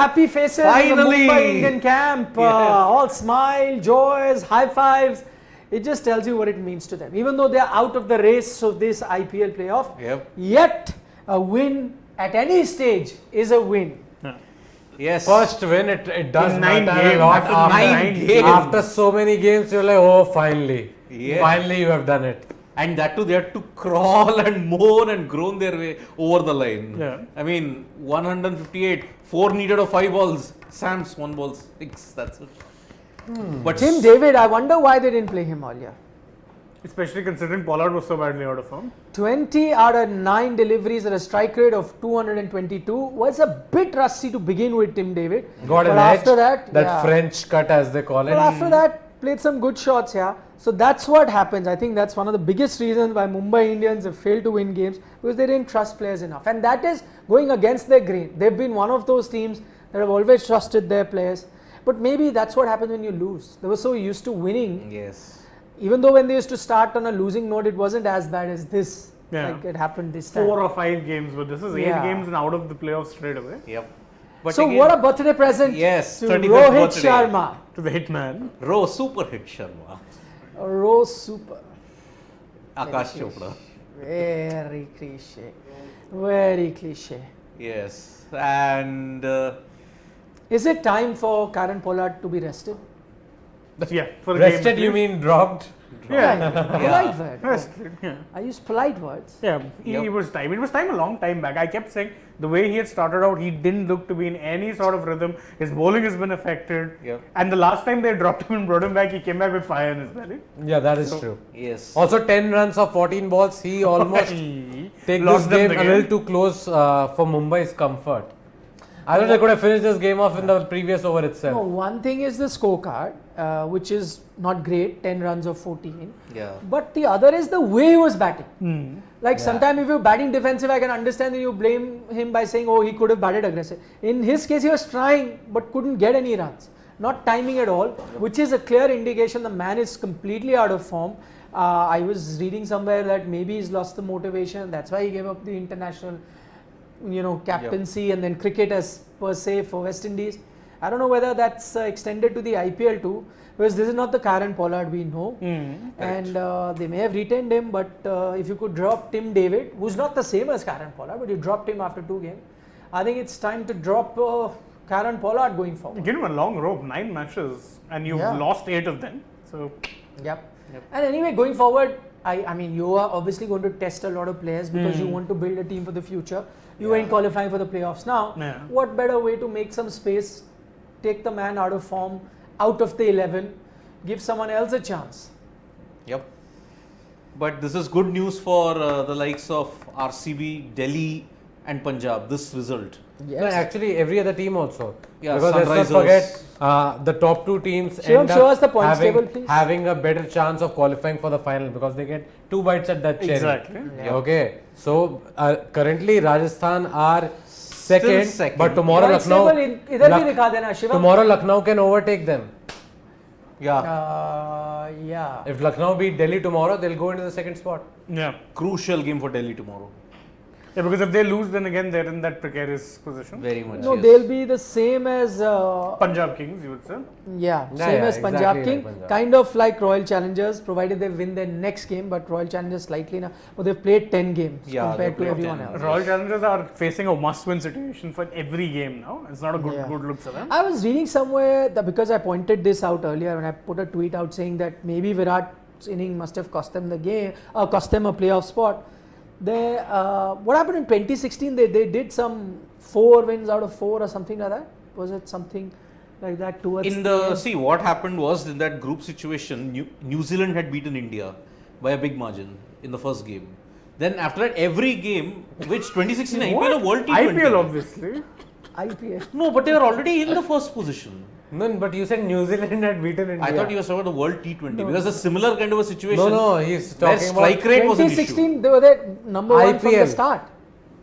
happy faces in the Mumbai Indian camp. All smile, joys, high fives. It just tells you what it means to them. Even though they are out of the race of this IPL playoff, yet a win at any stage is a win. Yes. First win, it does matter a lot. After so many games, you're like, oh, finally. Yeah. Finally, you have done it. And that too, they had to crawl and moan and groan their way over the line. Yeah. I mean, 158, 4 needed of 5 balls. Sam's 1 ball 6. That's it. But Tim David, I wonder why they didn't play him earlier. Especially considering Pollard was so badly out of form. 20 out of 9 deliveries at a strike rate of 222 was a bit rusty to begin with, Tim David. Got an but edge, after that, French cut as they call it. But after that, played some good shots, So that's what happens. I think that's one of the biggest reasons why Mumbai Indians have failed to win games, because they didn't trust players enough. And that is going against their grain. They've been one of those teams that have always trusted their players. But maybe that's what happens when you lose. They were so used to winning. Yes. Even though when they used to start on a losing note, it wasn't as bad as this. Yeah. Like it happened this time. 4 or 5 games, but this is 8 games and out of the playoffs straight away. Yep. But so again, what a birthday present to 35th Rohit birthday. Sharma. To the hitman. Ro super hit Sharma. Rose super. Akash Chopra. Very cliche. Very cliche. Yes. And is it time for Karen Pollard to be rested? Yeah, for a Rested, game. you mean dropped? Polite word. Rested, yeah. I use polite words. Yeah, it was time. It was time a long time back. I kept saying the way he had started out, he didn't look to be in any sort of rhythm. His bowling has been affected. Yep. And the last time they dropped him and brought him back, he came back with fire in his belly. Yeah, that is true. yes. Also, 10 runs of 14 balls. He almost take this game a little too close for Mumbai's comfort. I thought they could have finished this game off in the previous over itself. No, one thing is the scorecard, which is not great, 10 runs of 14. Yeah. But the other is the way he was batting. Like sometimes if you're batting defensive, I can understand that you blame him by saying, oh, he could have batted aggressive. In his case, he was trying but couldn't get any runs. Not timing at all, which is a clear indication the man is completely out of form. I was reading somewhere that maybe he's lost the motivation. That's why he gave up the international captaincy and then cricket as per se for West Indies. I don't know whether that's extended to the IPL too, because this is not the Karen Pollard we know. And they may have retained him, but if you could drop Tim David, who's not the same as Karen Pollard, but you dropped him after 2 games, I think it's time to drop Karen Pollard going forward. Give him a long rope, 9 matches, and you've lost 8 of them. So, Yep. And anyway, going forward, I mean, you are obviously going to test a lot of players because you want to build a team for the future. You ain't qualifying for the playoffs now. What better way to make some space, take the man out of form, out of the 11, give someone else a chance. Yep. But this is good news for the likes of RCB, Delhi and Punjab, this result. Yes. No, actually, every other team also. Yeah, because let's not forget, the top 2 teams end show us the up points table, please. having a better chance of qualifying for the final because they get 2 bites at that cherry. Exactly. Yeah. Okay. So, currently Rajasthan are second, but tomorrow Points Lucknow, table idhar bhi dikha dena, Shivam. tomorrow Lucknow can overtake them. Yeah. If Lucknow beat Delhi tomorrow, they'll go into the second spot. yeah. Crucial game for Delhi tomorrow. Yeah, because if they lose, then again they're in that precarious position. Very much. No, yes. they'll be the same as Punjab Kings, you would say. same as Punjab exactly King, like Punjab. kind of like Royal Challengers, provided they win their next game. But Royal Challengers slightly now, but they've played 10 games compared to they've played everyone 10. else. Royal Challengers are facing a must-win situation for every game now. It's not a good look for them. I was reading somewhere that because I pointed this out earlier when I put a tweet out saying that maybe Virat's inning must have cost them the game, or cost them a playoff spot. What happened in 2016? They did some 4 wins out of 4 or something like that. Was it something like that towards what happened was in that group situation, New Zealand had beaten India by a big margin in the first game. Then after that, every game, which 2016 IPL or World T20? IPL obviously. IPL. No, but they were already in the first position. No, but you said New Zealand had beaten India. I thought you were talking about the World T20 because a similar kind of a situation. No, he's where talking strike about rate was an issue. 2016, they were the number 1 from the IPL. start.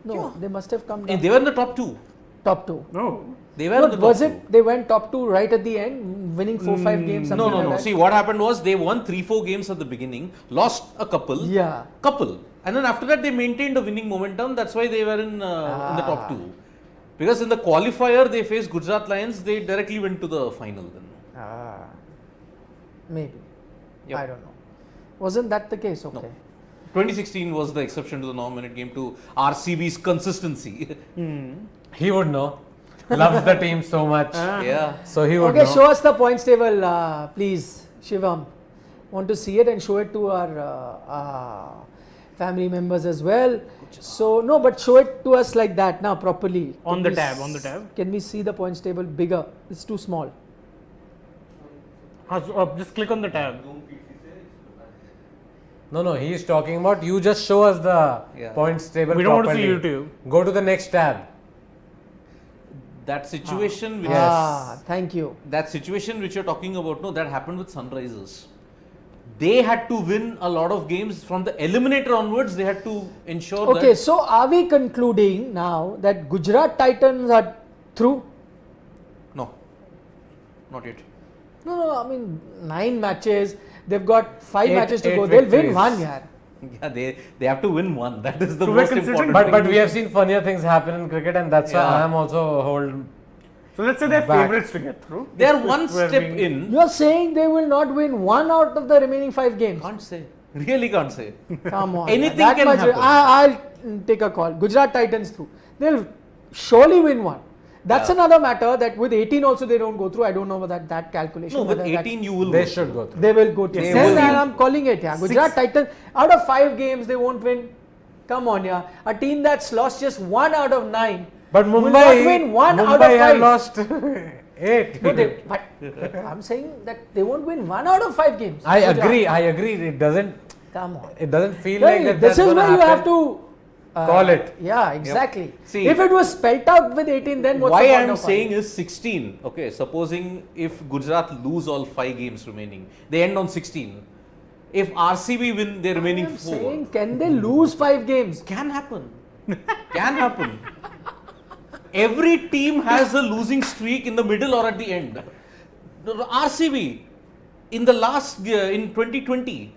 No, they must have come down. And they were in the top 2. Top 2. No. They were in the top Was 2. it they went top 2 right at the end, winning 4-5 games? Something No. like that? See, what happened was they won 3-4 games at the beginning, lost a couple. And then after that, they maintained a winning momentum. That's why they were in the top 2. Because in the qualifier they faced Gujarat Lions, they directly went to the final then. Maybe. Yep. I don't know. Wasn't that the case? Okay. No. 2016 was the exception to the norm when it came to RCB's consistency. He would know. Loves the team so much. Yeah. So he would Okay, know. show us the points table, please, Shivam. Want to see it and show it to our family members as well. So no, but show it to us like that now properly. On Can the we tab, on the tab. Can we see the points table bigger? It's too small. Just click on the tab. No, he is talking about you just show us the Yeah. points table We don't want to properly. see YouTube. Go to the next tab. That situation which Thank you. that situation which you're talking about, no, that happened with Sunrisers. They had to win a lot of games from the eliminator onwards. They had to ensure Okay, that. so are we concluding now that Gujarat Titans are through? No, not yet. No, I mean 9 matches. They've got 5 Eight- matches to 8 go. They'll win victories. one, yeah. Yeah, they have to win one. That is the So we're most considering- important. But thing. we have seen funnier things happen in cricket, and that's why Yeah. I am also hold. So let's say they're Back. favorites to get through. They are If one we're step being- in. You're saying they will not win one out of the remaining 5 games? Can't say. Really can't say. Come on. Anything that can much, happen. I'll take a call. Gujarat Titans through. They'll surely win one. That's Yeah. another matter that with 18 also they don't go through. I don't know about that calculation. No, with whether that- 18 you will. They go should through. go through. They will go to. They Then will. I'm calling it, yeah. Gujarat Titans, out of 5 games, they won't win. Come on, yeah. A team that's lost just 1 out of 9. But will Mumbai, not win 1 out of Mumbai have 5. lost 8. No, but I'm saying that they won't win 1 out of 5 games. I Gujarat. agree. It doesn't. Come on. It doesn't feel Hey, like that. this that's is gonna where you happen. have to Call it. Yeah, exactly. See, if it was spelt out with 18, then what's Why the point I'm of saying is 16. Okay, supposing if Gujarat lose all 5 games remaining, they end on 16. If RCB win their remaining I'm 4, saying, can they lose 5 games? can happen. Can happen. Every team has a losing streak in the middle or at the end. The RCB in the last in 2020,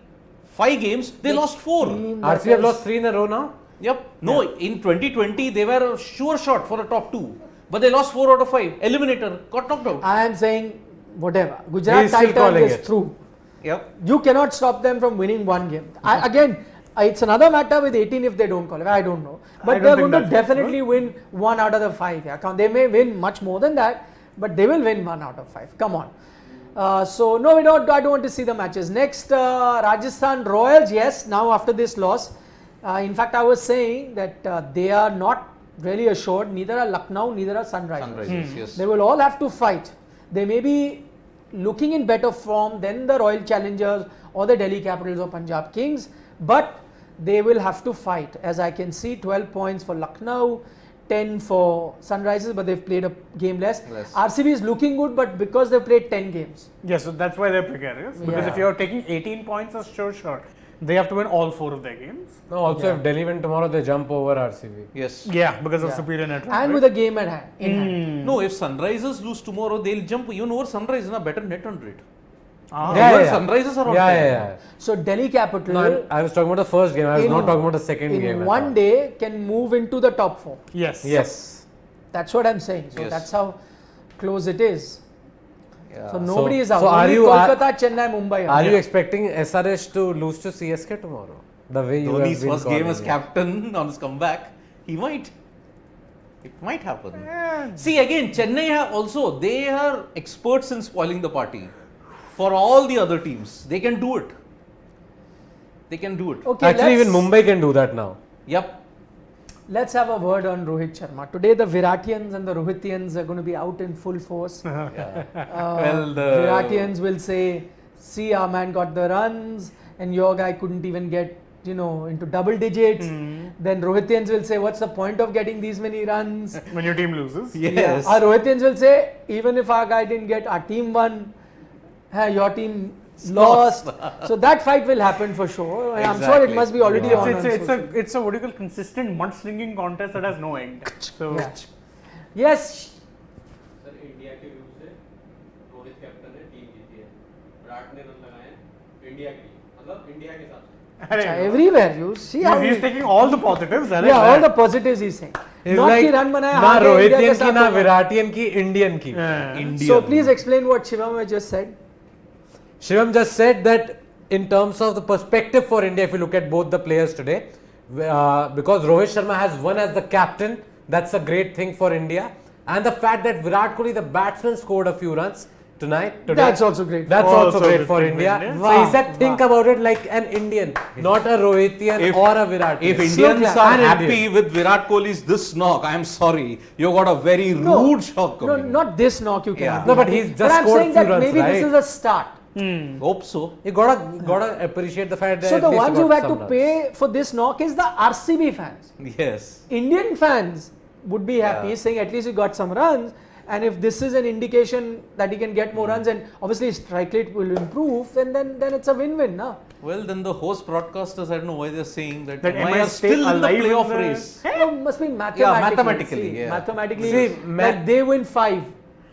5 games they lost 4. RCB have lost 3 in a row now. Yep. No, in 2020 they were a sure shot for a top 2, but they lost 4 out of 5. Eliminator, got knocked out. I am saying, whatever. Gujarat He's still Titans calling is it. through. Yep. You cannot stop them from winning 1 game. Again, it's another matter with 18 if they don't qualify. I don't know. I But don't they're think going to that's definitely win 1 out of the 5. Yeah. They may win much more than that, but they will win 1 out of 5. Come on. So no, I don't want to see the matches. Next, Rajasthan Royals. Yes, now after this loss, in fact, I was saying that they are not really assured. Neither are Lucknow, neither are Sunrisers. Sunrisers, yes. They will all have to fight. They may be looking in better form than the Royal Challengers or the Delhi Capitals or Punjab Kings, but they will have to fight. As I can see, 12 points for Lucknow, 10 for Sunrisers, but they've played a game less. RCB is looking good, but because they've played 10 games. Yes, so that's why they're precarious. Because Yeah. if you're taking 18 points, that's sure. They have to win all 4 of their games. No, also if Delhi win tomorrow, they jump over RCB. Yes. Yeah, because of Yeah. superior net run. And right? with a game at hand. In hand. No, if Sunrisers lose tomorrow, they'll jump even over Sunrisers, a better net run rate. Ah. Even Sunrisers are on top. Yeah. So Delhi Capital No, I was talking about the first game. I was In- not talking about the second in game. at one all. day can move into the top 4. Yes. Yes. That's what I'm saying. So Yes. that's how close it is. Yeah. So nobody is out. so are Only you- Kolkata, Chennai, Mumbai. Are you Yeah. expecting SRH to lose to CSK tomorrow? The way you Dhoni's have been first game calling as it. captain on his comeback, he might. It might happen. See again, Chennai also they are experts in spoiling the party. For all the other teams, they can do it. They can do it. Okay, Actually, even let's- Mumbai can do that now. Yep. Let's have a word on Rohit Sharma. Today, the Viratians and the Rohitians are going to be out in full force. Well, the Viratians will say, "See, our man got the runs, and your guy couldn't even get, into double digits." Then Rohitians will say, "What's the point of getting these many runs?" When your team loses. yes. Our Rohitians will say, "Even if our guy didn't get, our team won. Your team lost." So that fight will happen for sure. I'm sure it Exactly. must be already on. It's a what do you call consistent mudslinging contest that has no end. So Yeah. Yes. Sir India के view से Rohit captain है team जीती है विराट ने run लगाए हैं India के लिए मतलब इंडिया के साथ अरे, Everywhere you see how he's taking all the positives. yeah, all the positives he's saying. It's Not like कि run बनाया, ना हार गए, India के रोहितियन की साथ ना होगा। विराटियन की इंडियन की. Indian. So please explain what Shivam has just said. Shivam just said that in terms of the perspective for India, if you look at both the players today, because Rohit Sharma has won as the captain, that's a great thing for India. And the fact that Virat Kohli, the batsman, scored a few runs today. That's also great. That's Also also great good for thing for India. India. So Wow, he said, think about it like an Indian, not a Rohitian If- or a Virat. If Kohli. Indians clap. are And happy Indian. with Virat Kohli's this knock, I'm sorry, you got a very No, rude shock No, coming. not this knock you Yeah. cannot. No, be but happy. he's just I'm scored saying few that runs, maybe right? this is a start. Hope so. You gotta appreciate the fact that So at the least ones he who got had to some runs. pay for this knock is the RCB fans. Yes. Indian fans would be happy Yeah. saying at least he got some runs. And if this is an indication that he can get more runs and obviously his strike rate will improve, then it's a win-win, na? Well, then the host broadcasters, I don't know why they're saying that, That MI MI are stay still in the alive in playoff the- race. No, must be mathematically. mathematically, See, yeah. Mathematically, See, like they win 5.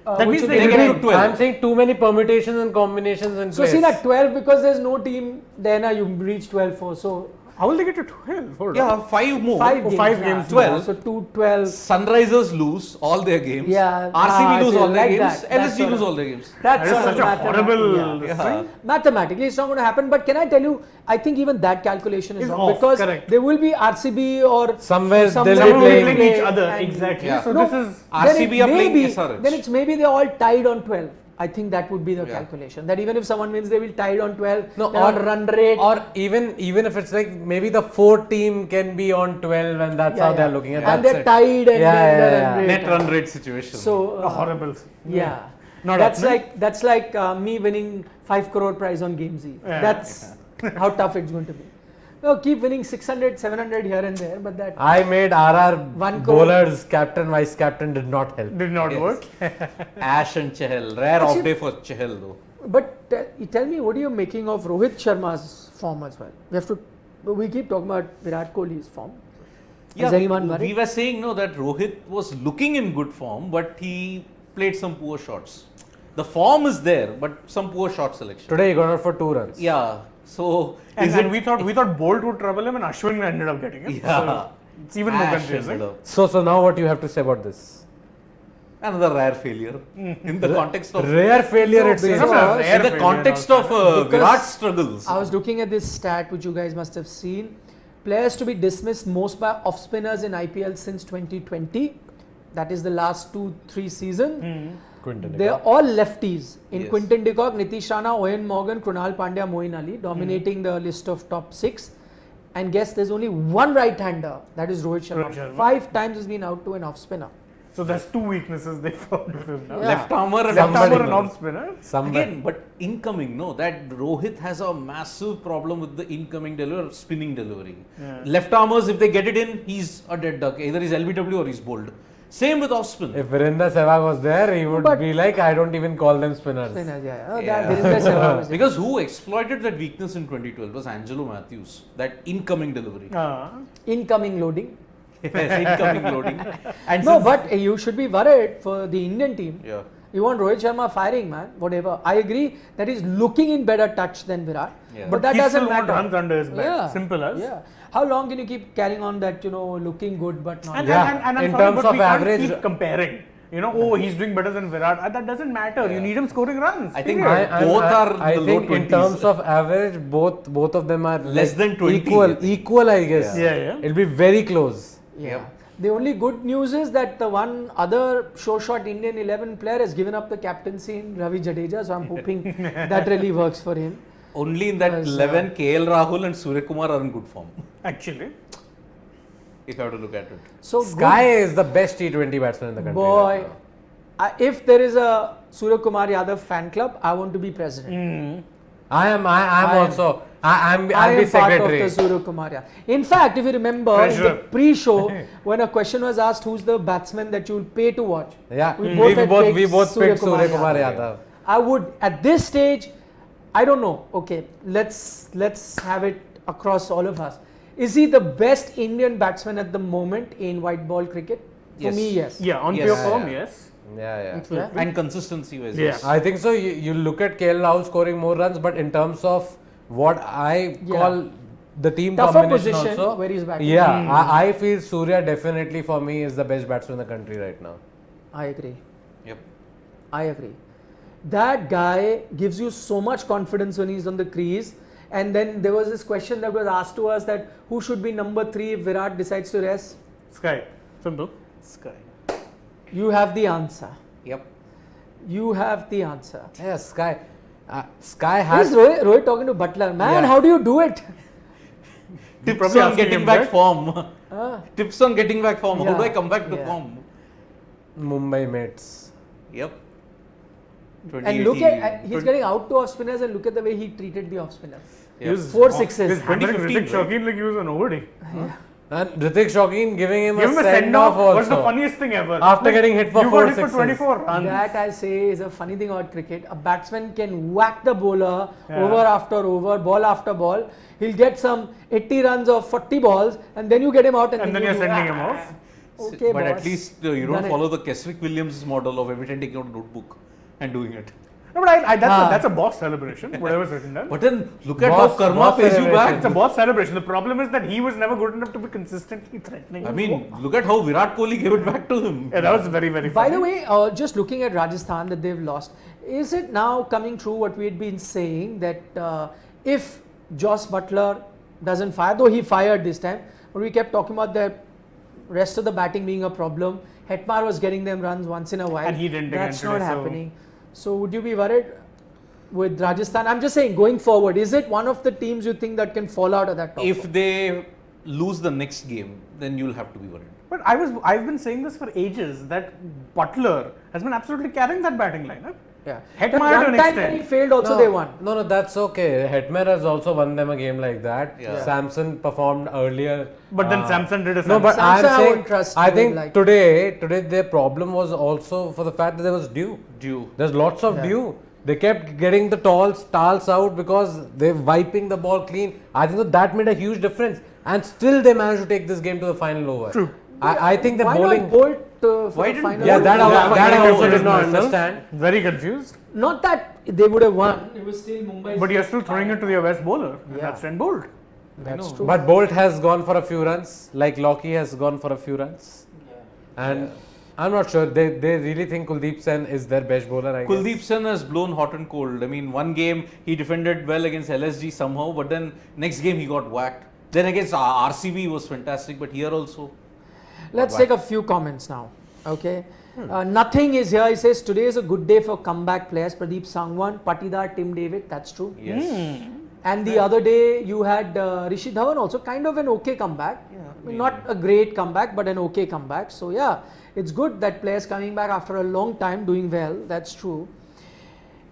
That which means will they be get 10. to 12. I'm saying too many permutations and combinations in So place. see that 12 because there's no team, then you reach 12 for. So How will they get to 12? Hold on. Yeah, 5 more. 5 games. 5 na. games, 12. So 2, 12. Sunrisers lose all their games. Yeah, RCB lose see, all their like games. that. That's LSG sort lose of- all their games. That's That is sort of such a horrible yeah. thing. Mathematically, it's not going to happen. But can I tell you, I think even that calculation is Is wrong off, because correct. there will be RCB or Somewhere somewhere they'll Someone be will playing. play each play other. and- Exactly. Yeah. So No, this is then RCB it are may playing be- SRH. Then it's maybe they're all tied on 12. I think that would be the Yeah. calculation. That even if someone wins, they will tied on 12. No, they're on run rate. Or even if it's like maybe the 4th team can be on 12 and that's how they're looking at it. And That's they're it. tied and Yeah, then the yeah, run rate. Net run rate situation. So a horrible. yeah. Not that's happening. like me winning 5 crore prize on Gamezy. Yeah. That's how tough it's going to be. No, keep winning 600, 700 here and there, but that I made RR 1 crore. bowlers captain, vice captain did not help. Did not Yes. work. Ash and Chahal. Rare off day for Chahal though. But you tell me, what are you making of Rohit Sharma's form as well? We keep talking about Virat Kohli's form. Is anyone worried? we were saying no that Rohit was looking in good form, but he played some poor shots. The form is there, but some poor shot selection. Today he got out for 2 runs. Yeah. So And, is and it? we thought Bolt would trouble him, and Ashwin ended up getting it. Yeah. So it's even more Ash confusing. ended up. So now what you have to say about this? Another rare failure in the context of Rare failure No, it seems. because- Rare in the failure context also. of Because Virat's struggles. I was looking at this stat which you guys must have seen. Players to be dismissed most by off spinners in IPL since 2020. That is the last 2-3 seasons. Quinton de They're Kock. all lefties in Yes. Quinton de Kock, Nitish Rana, Owen Morgan, Krunal Pandya, Moeen Ali, dominating the list of top 6. And guess there's only one right-hander, that is Rohit Sharma. Rohit Sharma. 5 times has been out to an off-spinner. So there's 2 weaknesses they found with him now. Yeah. Left armer and Left Somebody armer and knows. off spinner. Somewhere. Again, but incoming, no, that Rohit has a massive problem with the incoming delivery, spinning delivery. Yeah. Left armers, if they get it in, he's a dead duck. Either he's LBW or he's bowled. Same with off spin. If Virendra Sehwag was there, he would But- be like, I don't even call them spinners. Spinners, yeah. Oh, Yeah. that Virendra Sehwag was there. Because who exploited that weakness in 2012 was Angelo Matthews, that incoming delivery. Incoming loading. Yes, incoming loading. And No, since- but you should be worried for the Indian team. yeah. You want Rohit Sharma firing, man, whatever. I agree that he's looking in better touch than Virat. Yeah. But that he doesn't still want matter. runs under his belt. Yeah. Simple as. Yeah. How long can you keep carrying on that, looking good but not? And, Yeah. and I'm In sorry, terms but of we can't average- keep comparing. Oh, he's doing better than Virat. That doesn't matter. You need him scoring runs. I think period. both are I the low think in 20s. terms of average, both of them are Less like than 20, I Equal, think. equal, I guess. Yeah. It'll be very close. Yeah. Yep. The only good news is that the one other show shot Indian 11 player has given up the captaincy in Ravi Jadeja, so I'm hoping that really works for him. Only in that Because, 11, KL Rahul and Surya Kumar are in good form. Actually. If I have to look at it. So Sky is the best T20 batsman in the good, country. boy. If there is a Surya Kumar Yadav fan club, I want to be president. I'm also. I'll be I am part of secretary. the Surya Kumar Yadav. In fact, if you remember in the Treasurer. pre-show, when a question was asked, who's the batsman that you will pay to watch? Yeah, We we both had both picked Surya picked Surya Kumar Kumar Yadav. Yadav. I would at this stage, I don't know. Okay, let's have it across all of us. Is he the best Indian batsman at the moment in white ball cricket? For Yes. me, yes. Yeah, on Yes. pure Yeah, form, yeah. yes. Yeah. Yeah. And consistency wise. Yeah. yes. I think so. You look at KL Rahul scoring more runs, but in terms of what I Yeah. call the team Tougher combination position also. where he's batting. Yeah, I feel Surya definitely for me is the best batsman in the country right now. I agree. Yep. I agree. That guy gives you so much confidence when he's on the crease. And then there was this question that was asked to us that who should be number 3 if Virat decides to rest? Sky. Simple. Sky. You have the answer. Yep. You have the answer. Yeah, Sky Who's has. Rohit talking to Butler? Man, Yeah. how do you do it? Tips Probably on asking getting him back that. form. Ah. Tips on getting back form. How Yeah. do I come back to Yeah. form? Mumbai mates. Yep. And look 2018. at, he's getting out to off spinners and look at the way he treated the off spinners. Yep. He was- 4 sixes. He's hammering 2015, Ritik Shakeen like he was an OD. And Ritik Shakeen giving him Give him a a send off also. What's the funniest thing ever? After getting hit for you 4 got hit sixes. for 24 runs. That I say is a funny thing about cricket. A batsman can whack the bowler Yeah. over after over, ball after ball. He'll get some 80 runs of 40 balls and then you get him out and And then you you're do, sending him off. Okay, but boss. at least you Done don't it. follow the Keswick Williams model of every time taking out a notebook and doing it. No, but that's a boss celebration, whatever's written there. But then look at Boss- how karma boss pays you celebration. back. It's a boss celebration. The problem is that he was never good enough to be consistently threatening. I mean, look at how Virat Kohli gave it back to him. yeah, that was very, very By funny. the way, just looking at Rajasthan that they've lost, is it now coming true what we had been saying that if Joss Butler doesn't fire, though he fired this time, but we kept talking about the rest of the batting being a problem. Hetmar was getting them runs once in a while. And he didn't again That's not today, so- happening. So would you be worried with Rajasthan? I'm just saying, going forward, is it one of the teams you think that can fall out of that top If four? they lose the next game, then you'll have to be worried. But I've been saying this for ages that Butler has been absolutely carrying that batting lineup. Yeah. Hetmar But to one an time extent. when he failed also they won. No, that's okay. Hetmer has also won them a game like that. Yeah. Samson performed earlier. But then Samson did a No, but Samson I I'm saying, won't trust I him think like- today their problem was also for the fact that there was dew. Due. There's lots of dew. They kept getting the talls out because they're wiping the ball clean. I think that made a huge difference. And still they managed to take this game to the final over. True. I think the Why bowling. not Bolt for Why the didn't final? Yeah, over? that I also Yeah, did not myself. understand. Very confused. Not that they would have won. It was still Mumbai. But you're still throwing it to your best bowler. And Yeah. that's Trent Bolt. That's true. But Bolt has gone for a few runs, like Lockie has gone for a few runs. And I'm not sure. They really think Kuldeep Sen is their best bowler, I guess. Kuldeep Sen has blown hot and cold. I mean, one game he defended well against LSG somehow, but then next game he got whacked. Then against RCB was fantastic, but here also. Let's take a few comments now. Okay. Nothing is here. He says today is a good day for comeback players. Pradeep Sangwan, Patidar, Tim David. That's true. Yes. And the other day you had Rishi Dhawan also, kind of an okay comeback. I mean, not a great comeback, but an okay comeback. So yeah, it's good that players coming back after a long time doing well. That's true.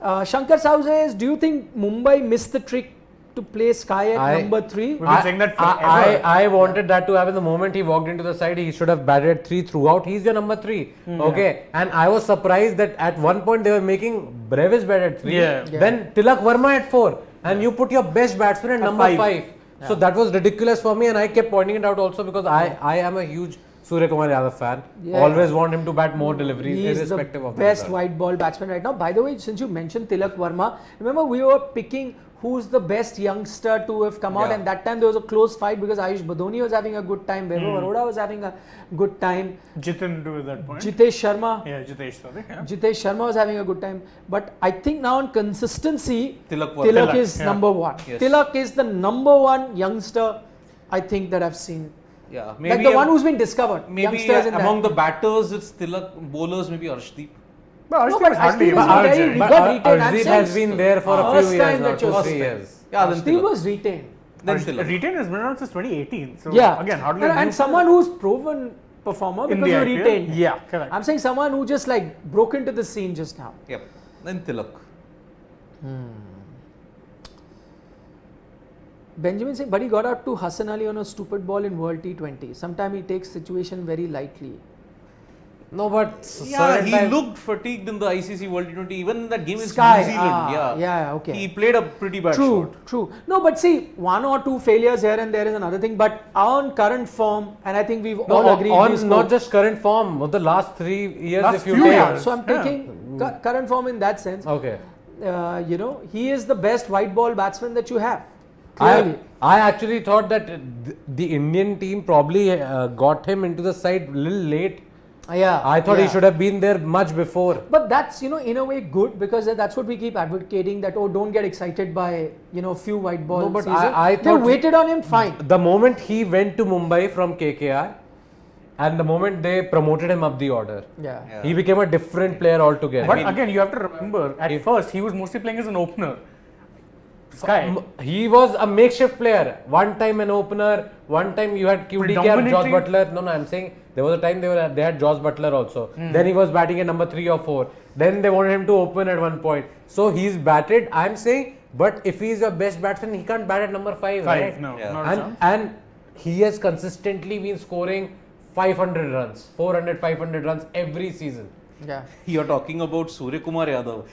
Shankar Sahu says, do you think Mumbai missed the trick to play Sky at number 3? We've been saying that forever. I wanted that to happen the moment he walked into the side. He should have batted 3 throughout. He's your number 3. Okay. And I was surprised that at one point they were making Brevis bat at 3. Yeah. Then Tilak Verma at 4. And you put your best batsman at number 5. So that was ridiculous for me, and I kept pointing it out also because I am a huge Surya Kumar Yadav fan. Yeah. Always want him to bat more deliveries He is the irrespective of the best result. white ball batsman right now. By the way, since you mentioned Tilak Verma, remember we were picking who's the best youngster to have come out, Yeah. and that time there was a close fight because Ayush Badoni was having a good time, Vaibhav Arora was having a good time, Jitin too at that point. Jitesh Sharma. Yeah, Jitesh, sorry. Yeah. Jitesh Sharma was having a good time, but I think now on consistency, Tilak Tilak Verma. is yeah. number 1. Yes. Tilak is the number 1 youngster I think that I've seen. Yeah, Like maybe the one who's been discovered. maybe youngsters in among that. the batters it's Tilak, bowlers maybe Arshdeep. But No, Arshdeep but is hardly Arshdeep even is out very there. He got retained, I'm Arshdeep saying has been there for a first few time years now, that 2 was- 3 years. Yeah, then Arshdeep Tilak. was retained. Then Tilak. Retain has been around since 2018. So Yeah, again, hardly a and new someone who's proven performer in because the you IPL. retained. Yeah, correct. I'm saying someone who just like broke into the scene just now. Yep. Then Tilak. Benjamin saying, but he got out to Hassan Ali on a stupid ball in World T20. Sometimes he takes situation very lightly. No, but Yeah, certain he time- looked fatigued in the ICC World T20. Even in that game against Sky, New Zealand. yeah, okay. He played a pretty bad True, shot. true. No, but see, 1 or 2 failures here and there is another thing. But on current form, and I think we've No, all agreed. we on spoke- not just current form, of the last 3 years Last if you few take. years. So I'm taking current form in that sense. Okay. He is the best white ball batsman that you have. Clearly. I actually thought that the Indian team probably got him into the side a little late. Yeah. I thought he yeah. should have been there much before. But that's, in a way good, because that's what we keep advocating, that, don't get excited by, few white balls. No, but season. I They thought waited on him fine. The moment he went to Mumbai from KKR and the moment they promoted him up the order, Yeah. he became a different player altogether. But again, you have to remember, at first he was mostly playing as an opener. Sky. He was a makeshift player. One time an opener, one time you had QDK or Josh Predominantly- Butler. No, I'm saying there was a time they had Josh Butler also. Then he was batting at number 3 or 4. Then they wanted him to open at one point. So he's batted, I'm saying, but if he's your best batsman, he can't bat at number 5, right? No, Yeah. not a chance. And he has consistently been scoring 500 runs, 400, 500 runs every season. Yeah. You're talking about Surya Kumar Yadav.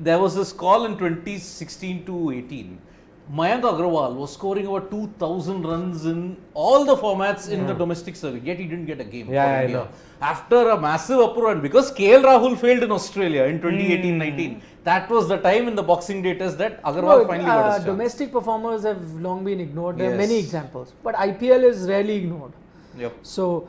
There was this call in 2016 to 18. Mayank Agarwal was scoring over 2,000 runs in all the formats in the domestic circuit, yet he didn't get a game. Yeah, for I India. know. After a massive uproar, and because KL Rahul failed in Australia in 2018-19, that was the time in the Boxing Day test that Agarwal finally got his chance. Domestic performers have long been ignored. There are Yes. many examples, but IPL is rarely ignored. Yep. So,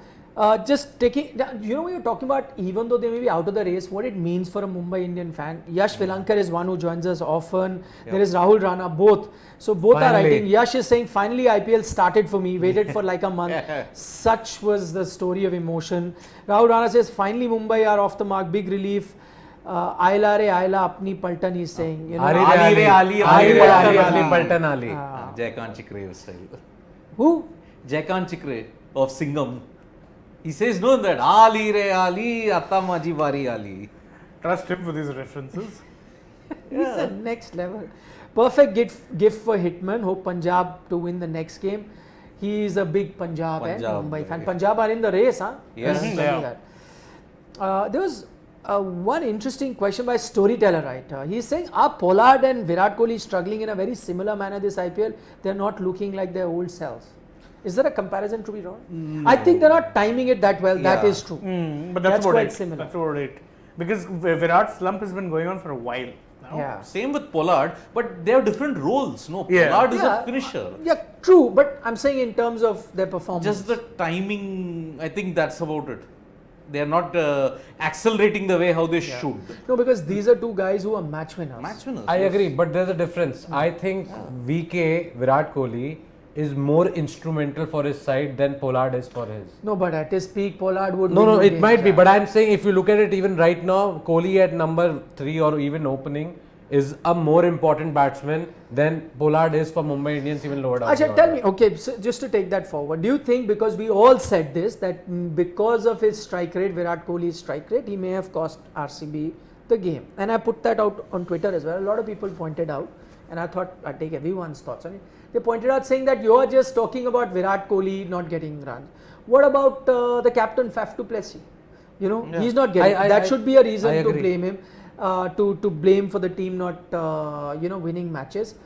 just taking, when you're talking about, even though they may be out of the race, what it means for a Mumbai Indian fan. Yash Vilankar is one who joins us often. Yep. There is Rahul Rana, both. So both are Finally. writing. Yash is saying, finally IPL started for me. Waited for like a month. Such was the story of emotion. Rahul Rana says, finally Mumbai are off the mark. Big relief. Ayla re Ayla apni paltan, he's saying. Ali Ali re re Ali, Ali re Ali, Paltan Ali Ali. Paltan Ali. Jaykant Chikre style. Who? Jaykant Chikre of Singham. He says no that Ali re Ali, Atta Maji Bari Ali. Trust him for these references. He's the next level. Perfect gift for Hitman. Hope Punjab to win the next game. He is a big Punjab and Punjab Mumbai fan. guy. Punjab are in the race, huh? Yes. Let me Mhm. tell you Yeah. that. There was one interesting question by Storyteller, right? He's saying, are Pollard and Virat Kohli struggling in a very similar manner this IPL? They're not looking like their old selves. Is there a comparison to be drawn? I think they're not timing it that well. That Yeah. is true. But that's, That's about quite it. similar. That's about it. Because Virat's slump has been going on for a while now. Yeah. Same with Pollard, but they have different roles. No, Yeah. Pollard is Yeah. a finisher. Yeah, true. But I'm saying in terms of their performance. Just the timing, I think that's about it. They are not accelerating the way how they should. No, because these are two guys who are match winners. Match winners. I yes. agree, but there's a difference. I think VK, Virat Kohli, is more instrumental for his side than Pollard is for his. No, but at his peak, Pollard would No, win no, the it game. might be, but I'm saying if you look at it even right now, Kohli at number 3 or even opening is a more important batsman than Pollard is for Mumbai Indians even lower down. the Acha, tell order. me, okay, so just to take that forward, do you think, because we all said this, that because of his strike rate, Virat Kohli's strike rate, he may have cost RCB the game? And I put that out on Twitter as well. A lot of people pointed out, and I thought I'd take everyone's thoughts on it. They pointed out saying that you're just talking about Virat Kohli not getting runs. What about the captain Faf du Plessis? He's not getting. That should be a reason I to agree. blame him. To blame for the team not winning matches.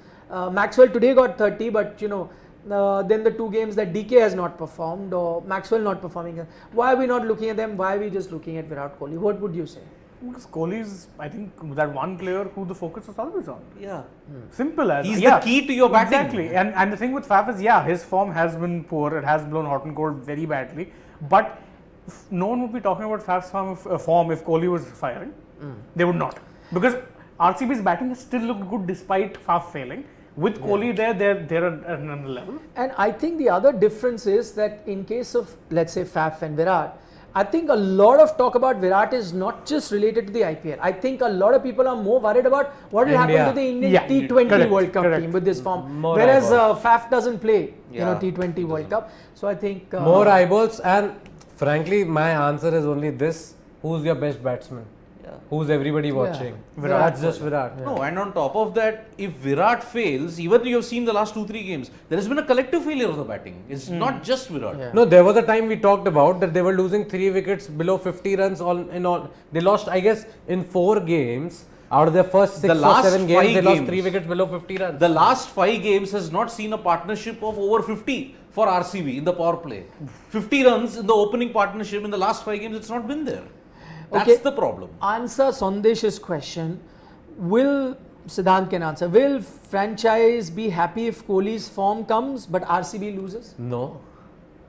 Maxwell today got 30, but then the two games that DK has not performed or Maxwell not performing. Why are we not looking at them? Why are we just looking at Virat Kohli? What would you say? Because Kohli's, I think, that one player who the focus is always on. Yeah. Simple as He's the key to your batting. Exactly. And the thing with Faf is, his form has been poor. It has blown hot and cold very badly. But no one would be talking about Faf's form if Kohli was firing. They would not. Because RCB's batting has still looked good despite Faf failing. With Kohli there, they're at another level. And I think the other difference is that in case of, let's say, Faf and Virat, I think a lot of talk about Virat is not just related to the IPL. I think a lot of people are more worried about what will happen India. to the Indian Yeah, T20 correct, World Cup correct. team with this form. More Whereas eyeballs. Faf doesn't play, Yeah, T20 World Cup. So I think More eyeballs, and frankly, my answer is only this: who's your best batsman? Yeah. Who's everybody watching? Virat That's just Virat. No, and on top of that, if Virat fails, even you have seen the last 2-3 games, there has been a collective failure of the batting. It's not just Virat. Yeah. No, there was a time we talked about that they were losing 3 wickets below 50 runs in all. They lost, I guess, in 4 games. Out of their first 6 The or last 7 games, 5 they lost games. 3 wickets below 50 runs. The last 5 games has not seen a partnership of over 50 for RCB in the power play. 50 runs in the opening partnership in the last 5 games, it's not been there. That's Okay. the problem. answer Sondesh's question. Will Siddhant can answer. Will franchise be happy if Kohli's form comes but RCB loses? No,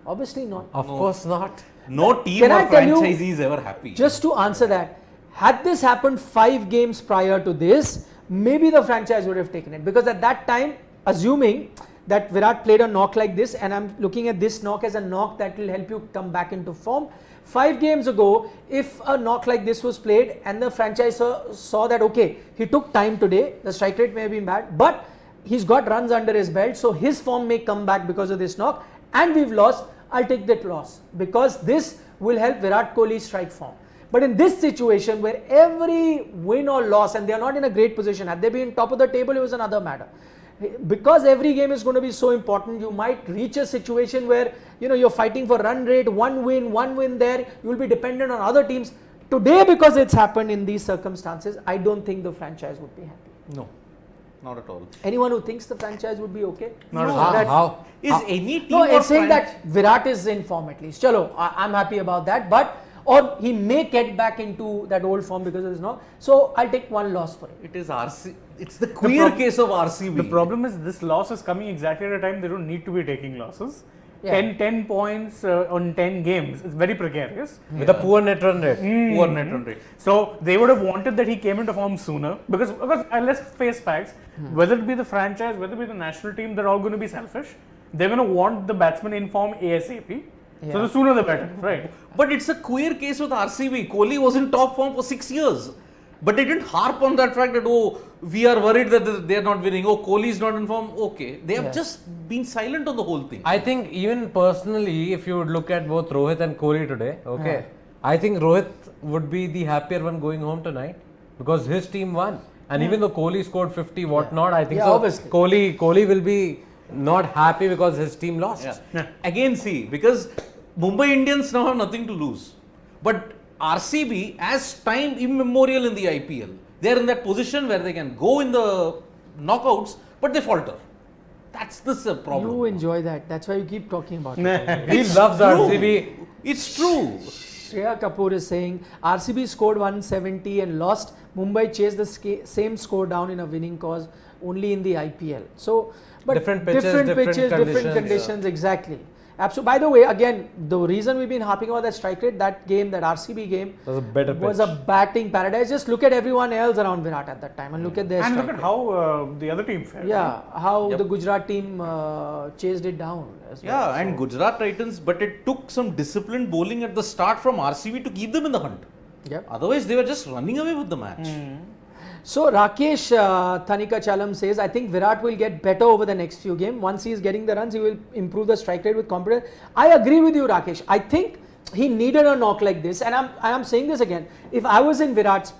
Obviously not. of course not. No team Can or I tell you- franchisee is ever happy. Just to answer that, had this happened 5 games prior to this, maybe the franchise would have taken it, because at that time, assuming that Virat played a knock like this, and I'm looking at this knock as a knock that will help you come back into form. 5 games ago, if a knock like this was played and the franchise saw that, okay, he took time today, the strike rate may have been bad, but he's got runs under his belt, so his form may come back because of this knock, and we've lost, I'll take that loss, because this will help Virat Kohli strike form. But in this situation where every win or loss, and they are not in a great position, had they been top of the table, it was another matter. Because every game is going to be so important, you might reach a situation where you're fighting for run rate, one win there, you will be dependent on other teams. Today, because it's happened in these circumstances, I don't think the franchise would be happy. No, not at all. Anyone who thinks the franchise would be okay? Not No, at all. that- How? Is any team No, or it's saying that Virat is in form at least. Chalo, I'm happy about that. But or he may get back into that old form because of this knock. So I'll take one loss for it. It is RC. It's the queer case of RCB. The problem is this loss is coming exactly at a time they don't need to be taking losses. Yeah. 10 points on 10 games. It's very precarious. With a poor net run rate. Poor net run rate. So they would have wanted that he came into form sooner because let's face facts, whether it be the franchise, whether it be the national team, they're all going to be selfish. They're going to want the batsman in form ASAP. So the sooner the better, right? But it's a queer case with RCB. Kohli was in top form for 6 years. But they didn't harp on that fact that, oh, we are worried that they're not winning. Oh, Kohli is not in form. Okay. They have just been silent on the whole thing. I think even personally, if you would look at both Rohit and Kohli today, okay, I think Rohit would be the happier one going home tonight because his team won. And even though Kohli scored 50, whatnot, I think Yeah, so. obviously. Kohli will be not happy because his team lost. Yeah. Again, see, because Mumbai Indians now have nothing to lose. But RCB, as time immemorial in the IPL, they are in that position where they can go in the knockouts, but they falter. That's the problem. You enjoy that. That's why you keep talking about it. He loves true. RCB. It's true. Shreya Kapoor is saying RCB scored 170 and lost. Mumbai chased the same score down in a winning cause only in the IPL. So, but Different pitches, different different conditions. conditions, exactly. Absolutely. By the way, again, the reason we've been harping about that strike rate, that game, that RCB game, Was a better was pitch. a batting paradise. Just look at everyone else around Virat at that time and look at their And strike look at rate. how the other team fared. Yeah, how the Gujarat team chased it down as well. Yeah, and Gujarat Titans, but it took some disciplined bowling at the start from RCB to keep them in the hunt. Yep. Otherwise, they were just running away with the match. So Rakesh Thanika Chalam says, I think Virat will get better over the next few games. Once he is getting the runs, he will improve the strike rate with confidence. I agree with you, Rakesh. I think he needed a knock like this, and I'm saying this again. If I was in Virat's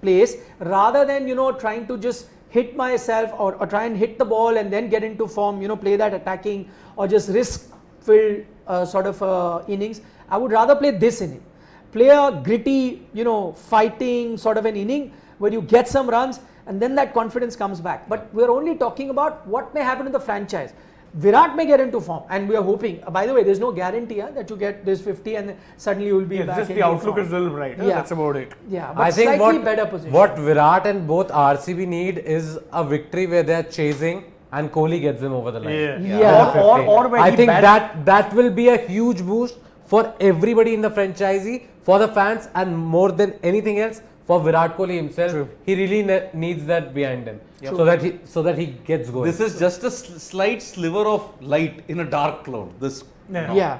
place, rather than trying to just hit myself or try and hit the ball and then get into form, play that attacking or just risk-filled sort of innings, I would rather play this inning. Play a gritty, fighting sort of an inning where you get some runs and then that confidence comes back. But we're only talking about what may happen in the franchise. Virat may get into form and we are hoping, by the way, there's no guarantee that you get this 50 and suddenly you will be It's back just into the outlook form. is a little brighter. Yeah. That's about it. Yeah, but I think slightly better position. what Virat and both RCB need is a victory where they're chasing and Kohli gets them over the line. Yeah. Or where I he think bats- that will be a huge boost for everybody in the franchisee, for the fans, and more than anything else, for Virat Kohli himself. True. He really needs that behind him, so that he gets going. This is just a slight sliver of light in a dark cloud. This. Yeah.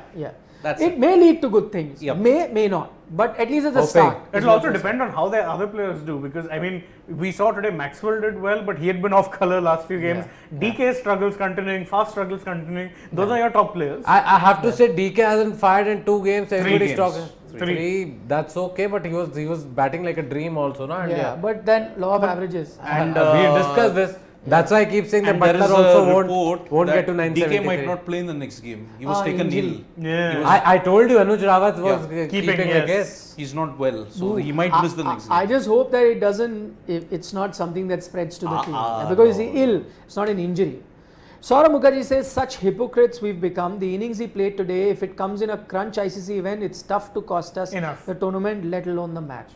That's it may lead to good things. Yep. May not. But at least it's a Hoping. start. It will also depend on how the other players do because I mean we saw today Maxwell did well but he had been off color last few games. DK struggles continuing, fast struggles continuing. Those are your top players. I have to say DK hasn't fired in 2 games. Everybody's games. talking Three. That's okay, but he was batting like a dream also, no? And Yeah, but then law of averages. And we discussed this. That's why I keep saying that And there Butler is a also report won't that get to 973. DK might not play in the next game. He was taken injury. ill. Yeah. He was- I told you Anuj Rawat was keeping the yes. case. He's not well, so he might miss the next I game. just hope that it's not something that spreads to the team because he's ill. It's not an injury. Saurabh Mukherjee says, such hypocrites we've become. The innings he played today, if it comes in a crunch ICC event, it's tough to cost us Enough. the tournament, let alone the match.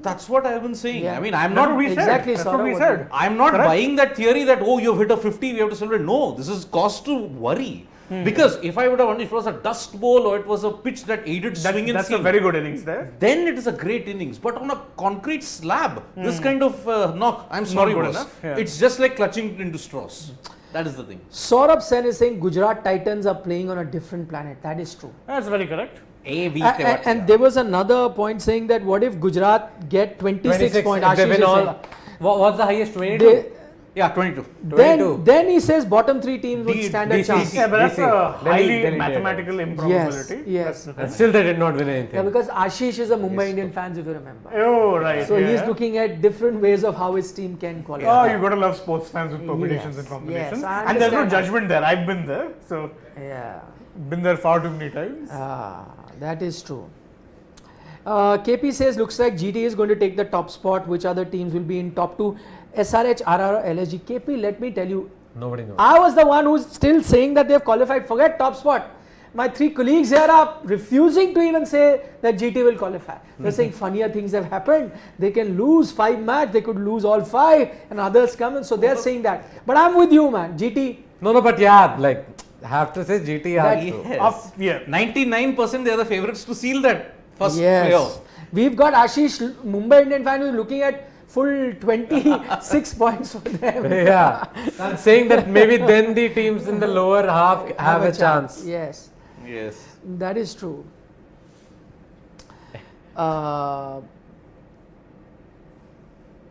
That's what I've been saying. Yeah. I mean, I'm That's not what we said. exactly, That's Saurabh, what we what said. I'm not Correct. buying that theory that, oh, you've hit a 50, we have to celebrate. No, this is cause to worry. Because if I would have won, if it was a dust bowl or it was a pitch that aided swing and That's seam, a very good innings there. then it is a great innings. But on a concrete slab, this kind of knock, I'm sorry, good boss. enough, yeah. It's just like clutching into straws. That is the thing. Saurabh Sen is saying Gujarat Titans are playing on a different planet. That is true. That's very correct. And there was another point saying that what if Gujarat get 26 points? If they Ashish win is all, saying. what's the highest? 22? They- Yeah, 22. 22. then he says bottom 3 teams would stand a DC. chance. Yeah, but that's DC. a highly Delhi mathematical improbability. Yes. That's the thing. And still they did not win anything. Yeah, because Ashish is a Mumbai Indian fan, if you remember. Oh, right. So yeah. he's looking at different ways of how his team can qualify. Oh, you gotta love sports fans with permutations Yes, and combinations. yes, I and there's no understand that. judgment there. I've been there. So, Yeah. been there far too many times. That is true. KP says looks like GT is going to take the top spot. Which other teams will be in top 2? SRH, RR, LSG. KP, let me tell you, Nobody knows. I was the one who's still saying that they've qualified. Forget top spot. My 3 colleagues here are refusing to even say that GT will qualify. They're saying funnier things have happened. They can lose 5 matches, they could lose all 5, and others come in. So they're saying that. But I'm with you, man. GT. No, but yeah, like, have to say GT are That- true. Yes. Yeah. 99% they are the favourites to seal that first Yes. playoff. We've got Ashish, Mumbai Indian fan, who's looking at full 26 points for them. Yeah. I'm saying that maybe then the teams in the lower half have a chance. Yes, Yes. that is true.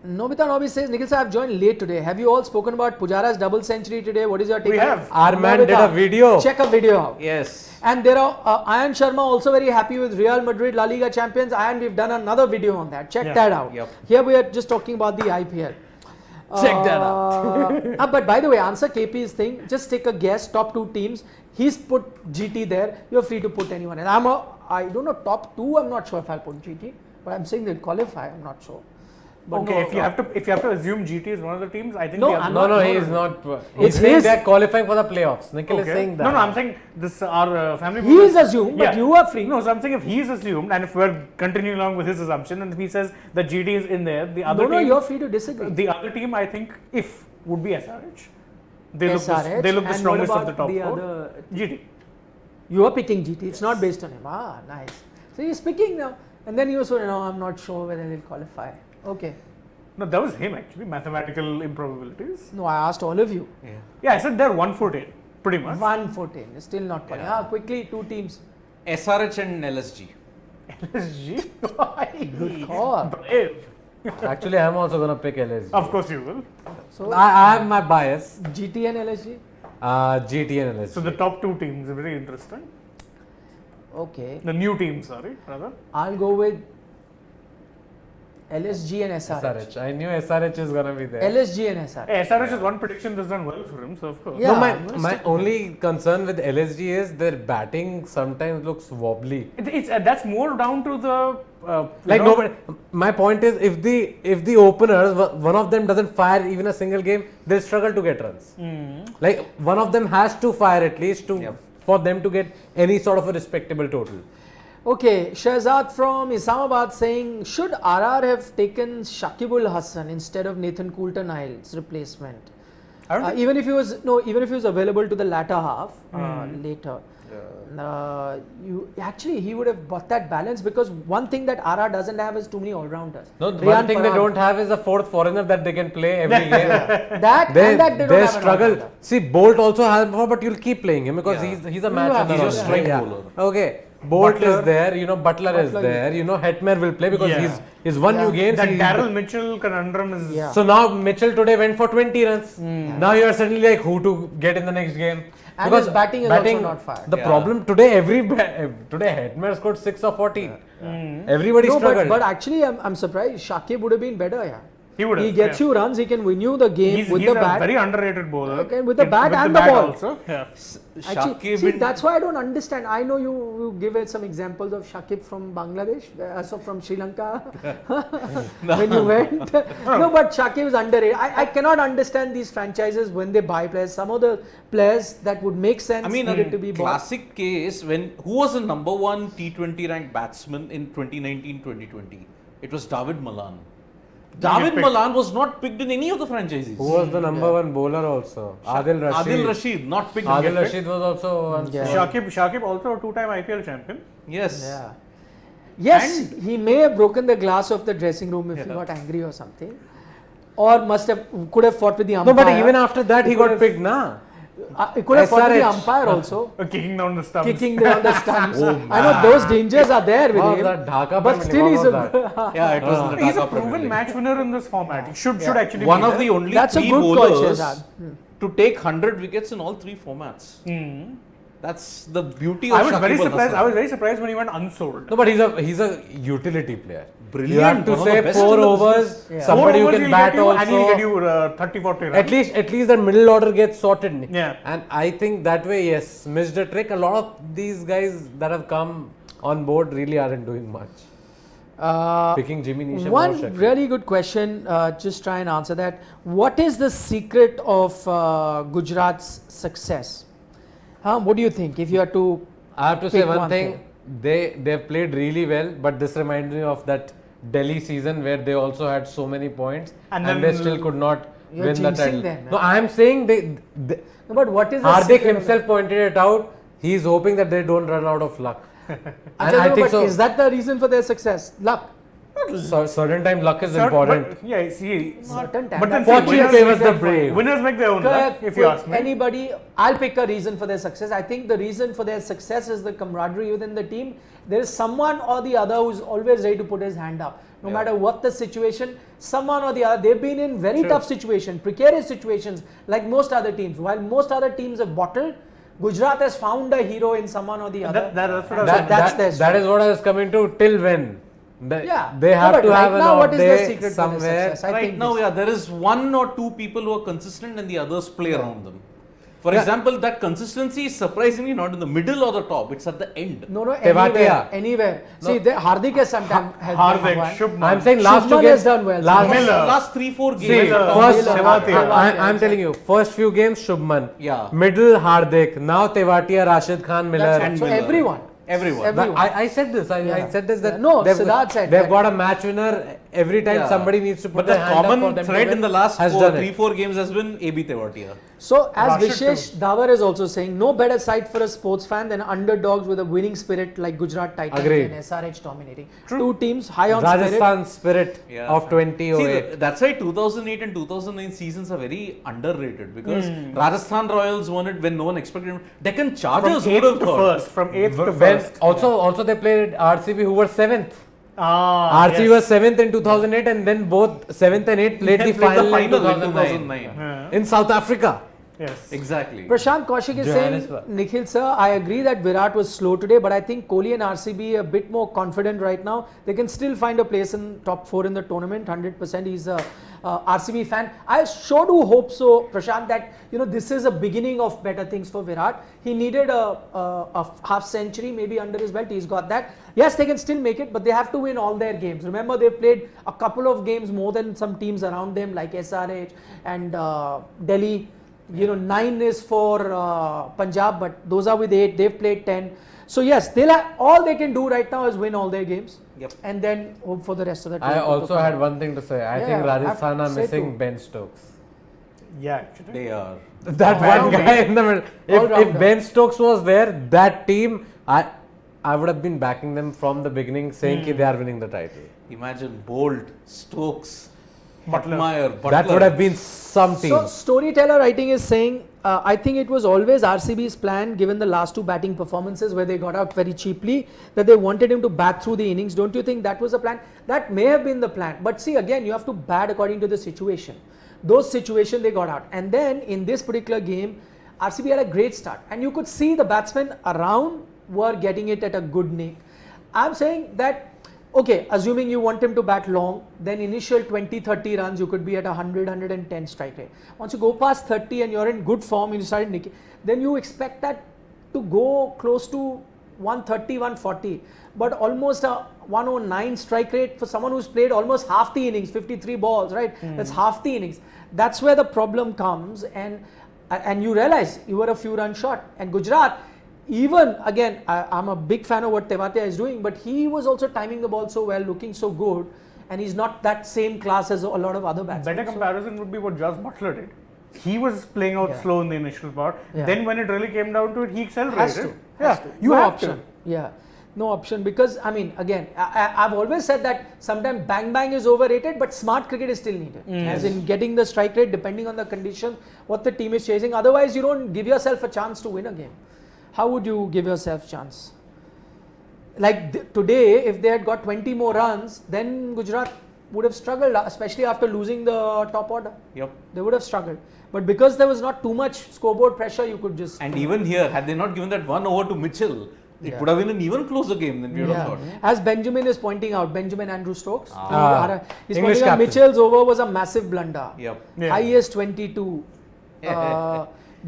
Nobita Nobi says, Nikhil sir, I've joined late today. Have you all spoken about Pujara's double century today? What is your take? We on have. it? Our man did a video. Check a video out. Yes. And there are Ayan Sharma also very happy with Real Madrid La Liga champions. And we've done another video on that. Check Yeah. that out. Yep. Here we are just talking about the IPL. Check that out. But by the way, answer KP's thing. Just take a guess. Top 2 teams. He's put GT there. You're free to put anyone. And I don't know top 2. I'm not sure if I'll put GT. But I'm saying they'll qualify. I'm not sure. But Okay, no, if you have to assume GT is one of the teams, I think No, the other I'm No, no, no, he no, is no. not. It's He's saying his- they're qualifying for the playoffs. Nikhil is Okay. saying that. No, I'm saying this our family. He member- is assumed, but you are free. No, so I'm saying if he's assumed, and if we're continuing along with his assumption, and if he says that GT is in there, the other No, team, you're free to disagree. the other team, I think, if would be SRH. They look SRH, they look the and strongest what of the about top the 4. other- GT. You are picking GT. It's not based on him. Ah, nice. So he's picking now. And then you say, no, I'm not sure whether they'll qualify. Okay. No, that was him actually. Mathematical improbabilities. No, I asked all of you. Yeah, I said they're 1-14, pretty much. 1-14. Still not qualifying. Yeah. Quickly, 2 teams. SRH and LSG. LSG. Good call. Brave. Actually, I'm also going to pick LSG. Of course you will. So I have my bias. GT and LSG. GT and LSG. So the top 2 teams are very interesting. Okay. The new teams, sorry, rather. I'll go with LSG and SRH. SRH. I knew SRH is going to be there. LSG and SRH. SRH is one prediction that's done well for him, so of course. Yeah. No, my only concern with LSG is their batting sometimes looks wobbly. It's that's more down to the Like nobody. My point is, if the openers, one of them doesn't fire even a single game, they'll struggle to get runs. Like one of them has to fire at least to for them to get any sort of a respectable total. Okay, Shahzad from Islamabad saying, should RR have taken Shakibul Hassan instead of Nathan Coulter-Nile's replacement? I don't think- Even if he was available to the latter half later. He would have bought that balance, because one thing that RR doesn't have is too many all-rounders. No, the Riyan one thing they Parag. don't have is a fourth foreigner that they can play every game. That They, and that they don't they have an struggle. all-rounder. See, Bolt also has more, but you'll keep playing him because Yeah. he's a match have winner. He's a also. strike Yeah. bowler. Okay, Bolt Butler. is there. Butler is Butler there. is Hetmer will play because Yeah. he's won Yeah. new games. that he's- Darryl Mitchell conundrum is. Yeah. So now Mitchell today went for 20 runs. Now you are suddenly like who to get in the next game. And his batting is also not fired. The Yeah. problem today, today Hetmer scored 6 or 14. Everybody No, struggled. but actually I'm surprised. Shakib would have been better, yeah. He would have. He gets you runs. He can win you the game He's with a the bat. very underrated bowler. Okay, with the bat with and the bat ball. also. Yeah. Actually, Shakib see, in- that's why I don't understand. I know you give it some examples of Shakib from Bangladesh, so from Sri Lanka when you went. No, but Shakib is underrated. I cannot understand these franchises when they buy players. Some of the players that would make sense I mean, needed a to be bought. classic case who was the number one T20 ranked batsman in 2019-2020? It was David Malan. David Malan was not picked in any of the franchises. Who was the number one bowler also? Adil Rashid. Adil Rashid, not picked. Adil Rashid was also one. Yeah. Shakib also a 2-time IPL champion. Yes. Yeah. Yes, he may have broken the glass of the dressing room if he got angry or something, or could have fought with the umpire. No, but even after that, he got picked, na. He could have fought with the SRH. umpire also. Kicking down the stumps. Kicking down the stumps. Oh, I know those dangers are there with Wow, him, that Dhaka but Premier still League, he's what a was good. Yeah, it was in the He's a Dhaka Premier proven League. match winner in this format. He should actually One be of there. the only That's a three good call, bowlers Shehzad. to take 100 wickets in all three formats. That's the beauty of I was very Shakib Al surprised. Hasan. I was very surprised when he went unsold. No, but he's a utility player. Brilliant, You have to one of the say best 4 in the overs, business. Yeah. somebody who 4 overs can he'll bat get you, and he'll get also. you 30-40 runs. At least the middle order gets sorted. Yeah. And I think that way, yes, missed a trick. A lot of these guys that have come on board really aren't doing much. Picking Jimmy Neesham or One Shakib. really good question, just try and answer that. What is the secret of Gujarat's success? What do you think if you are to I have to say pick one one thing. They've played really well, but this reminds me of that Delhi season where they also had so many points And and then they still could not You're win the jinxing title. them, No, man. I am saying they No, but what is the Hardik secret of himself pointed it out. He's hoping that they don't run out of luck. And Achha, I no, think but so. is that the reason for their success? Luck. Certain time luck is important. But, yeah, see. Certain time. But then That's Fortune winners favours make the their- brave. Winners make their own luck, Correct. if you ask me. Anybody, I'll pick a reason for their success. I think the reason for their success is the camaraderie within the team. There is someone or the other who's always ready to put his hand up. No matter what the situation, someone or the other, they've been in very tough situations, precarious situations, like most other teams. While most other teams have bottled, Gujarat has found a hero in someone or the other. That's what I was That- saying. that's their That strength. is what I was coming to. Till when? Yeah. They No, have but to right have an now, off what is the day secret for their somewhere. success? I Right think now, this- yeah, there is one or two people who are consistent and the others play around them. For example, that consistency is surprisingly not in the middle or the top, it's at the end. No, Tewatia. anywhere. See, Hardik has sometimes helped Hardik, them won. Shubman. I'm saying last two Shubman games has done well. Last, Miller. Last 3-4 games. See, Miller. first Tewatia. I'm telling you, first few games Shubman. Yeah. Middle Hardik. Now Tewatia, Rashid Khan, Miller. That's right. and So Miller. everyone. Everyone. Everyone. I said this. I Yeah. said this that Yeah. No, they've, Siddharth said they've that. got a match winner every time Yeah. somebody needs to put But their the hand up for common them to thread win, in the last has done it. 3-4 games has been AB Tewatia. So, as Rashid Vishesh Davar is also saying, no better sight for a sports fan than underdogs with a winning spirit like Gujarat Titans Agreed. and SRH dominating. Two teams high on Rajasthan spirit Yeah. of 2008. See, that's why 2008 and 2009 seasons are very underrated because Rajasthan Royals won it when no one expected it. Deccan From Chargers would 8th have to thought. first. From 8th to When first. also they played RCB who were 7th. RCB Yes. was 7th in 2008 and then both 7th and 8th played Then the played final, in in 2009 Yeah. in South Africa. Yes. Exactly. Prashant Kaushik is saying, Johannesburg. Nikhil sir, I agree that Virat was slow today, but I think Kohli and RCB are a bit more confident right now. They can still find a place in top 4 in the tournament. 100%. He's a RCB fan. I sure do hope so, Prashant, that this is a beginning of better things for Virat. He needed a half century maybe under his belt. He's got that. Yes, they can still make it, but they have to win all their games. Remember, they've played a couple of games more than some teams around them like SRH and Delhi. 9 is for Punjab, but those are with 8. They've played 10. So yes, all they can do right now is win all their games. Yep. And then hope for the rest of the team. I to also come had out. one thing to say. I Yeah, think I have Rajasthan to are say missing too. Ben Stokes. Yeah, actually. They are. That one guy in the middle. If All-rounder. Ben Stokes was there, that team, I would have been backing them from the beginning, saying that they are winning the title. Imagine Bolt, Stokes, Butler. Butler. Butler. That would have been some team. So storyteller writing is saying, I think it was always RCB's plan, given the last 2 batting performances where they got out very cheaply, that they wanted him to bat through the innings. Don't you think that was a plan? That may have been the plan. But see, again, you have to bat according to the situation. Those situations they got out. And then in this particular game, RCB had a great start. And you could see the batsmen around were getting it at a good nick. I'm saying that, 100% okay, assuming you want him to bat long, then initial 20-30 runs, you could be at 100-110 strike rate. Once you go past 30 and you're in good form, and you start nicking, then you expect that to go close to 130-140. But almost a 109 strike rate for someone who's played almost half the innings, 53 balls, right? That's half the innings. That's where the problem comes, and you realize you were a few runs short. And Gujarat, even again, I'm a big fan of what Tewatia is doing, but he was also timing the ball so well, looking so good, and he's not that same class as a lot of other batsmen. Better comparison would be what Josh Butler did. He was playing out slow in the initial part. Yeah. Then when it really came down to it, he accelerated. Has to. You no have option. to. Yeah, no option, because I mean, again, I've always said that sometimes bang is overrated, but smart cricket is still needed. As in getting the strike rate depending on the condition, what the team is chasing. Otherwise, you don't give yourself a chance to win a game. How would you give yourself a chance? Like today, if they had got 20 more runs, then Gujarat would have struggled, especially after losing the top order. Yep. They would have struggled. But because there was not too much scoreboard pressure, you could just... And even here, had they not given that one over to Mitchell, it would have been an even closer game than we would have thought. As Benjamin is pointing out, Benjamin Andrew Stokes, he's English pointing out captain. Mitchell's over was a massive blunder. Yep. Yeah. Highest 22.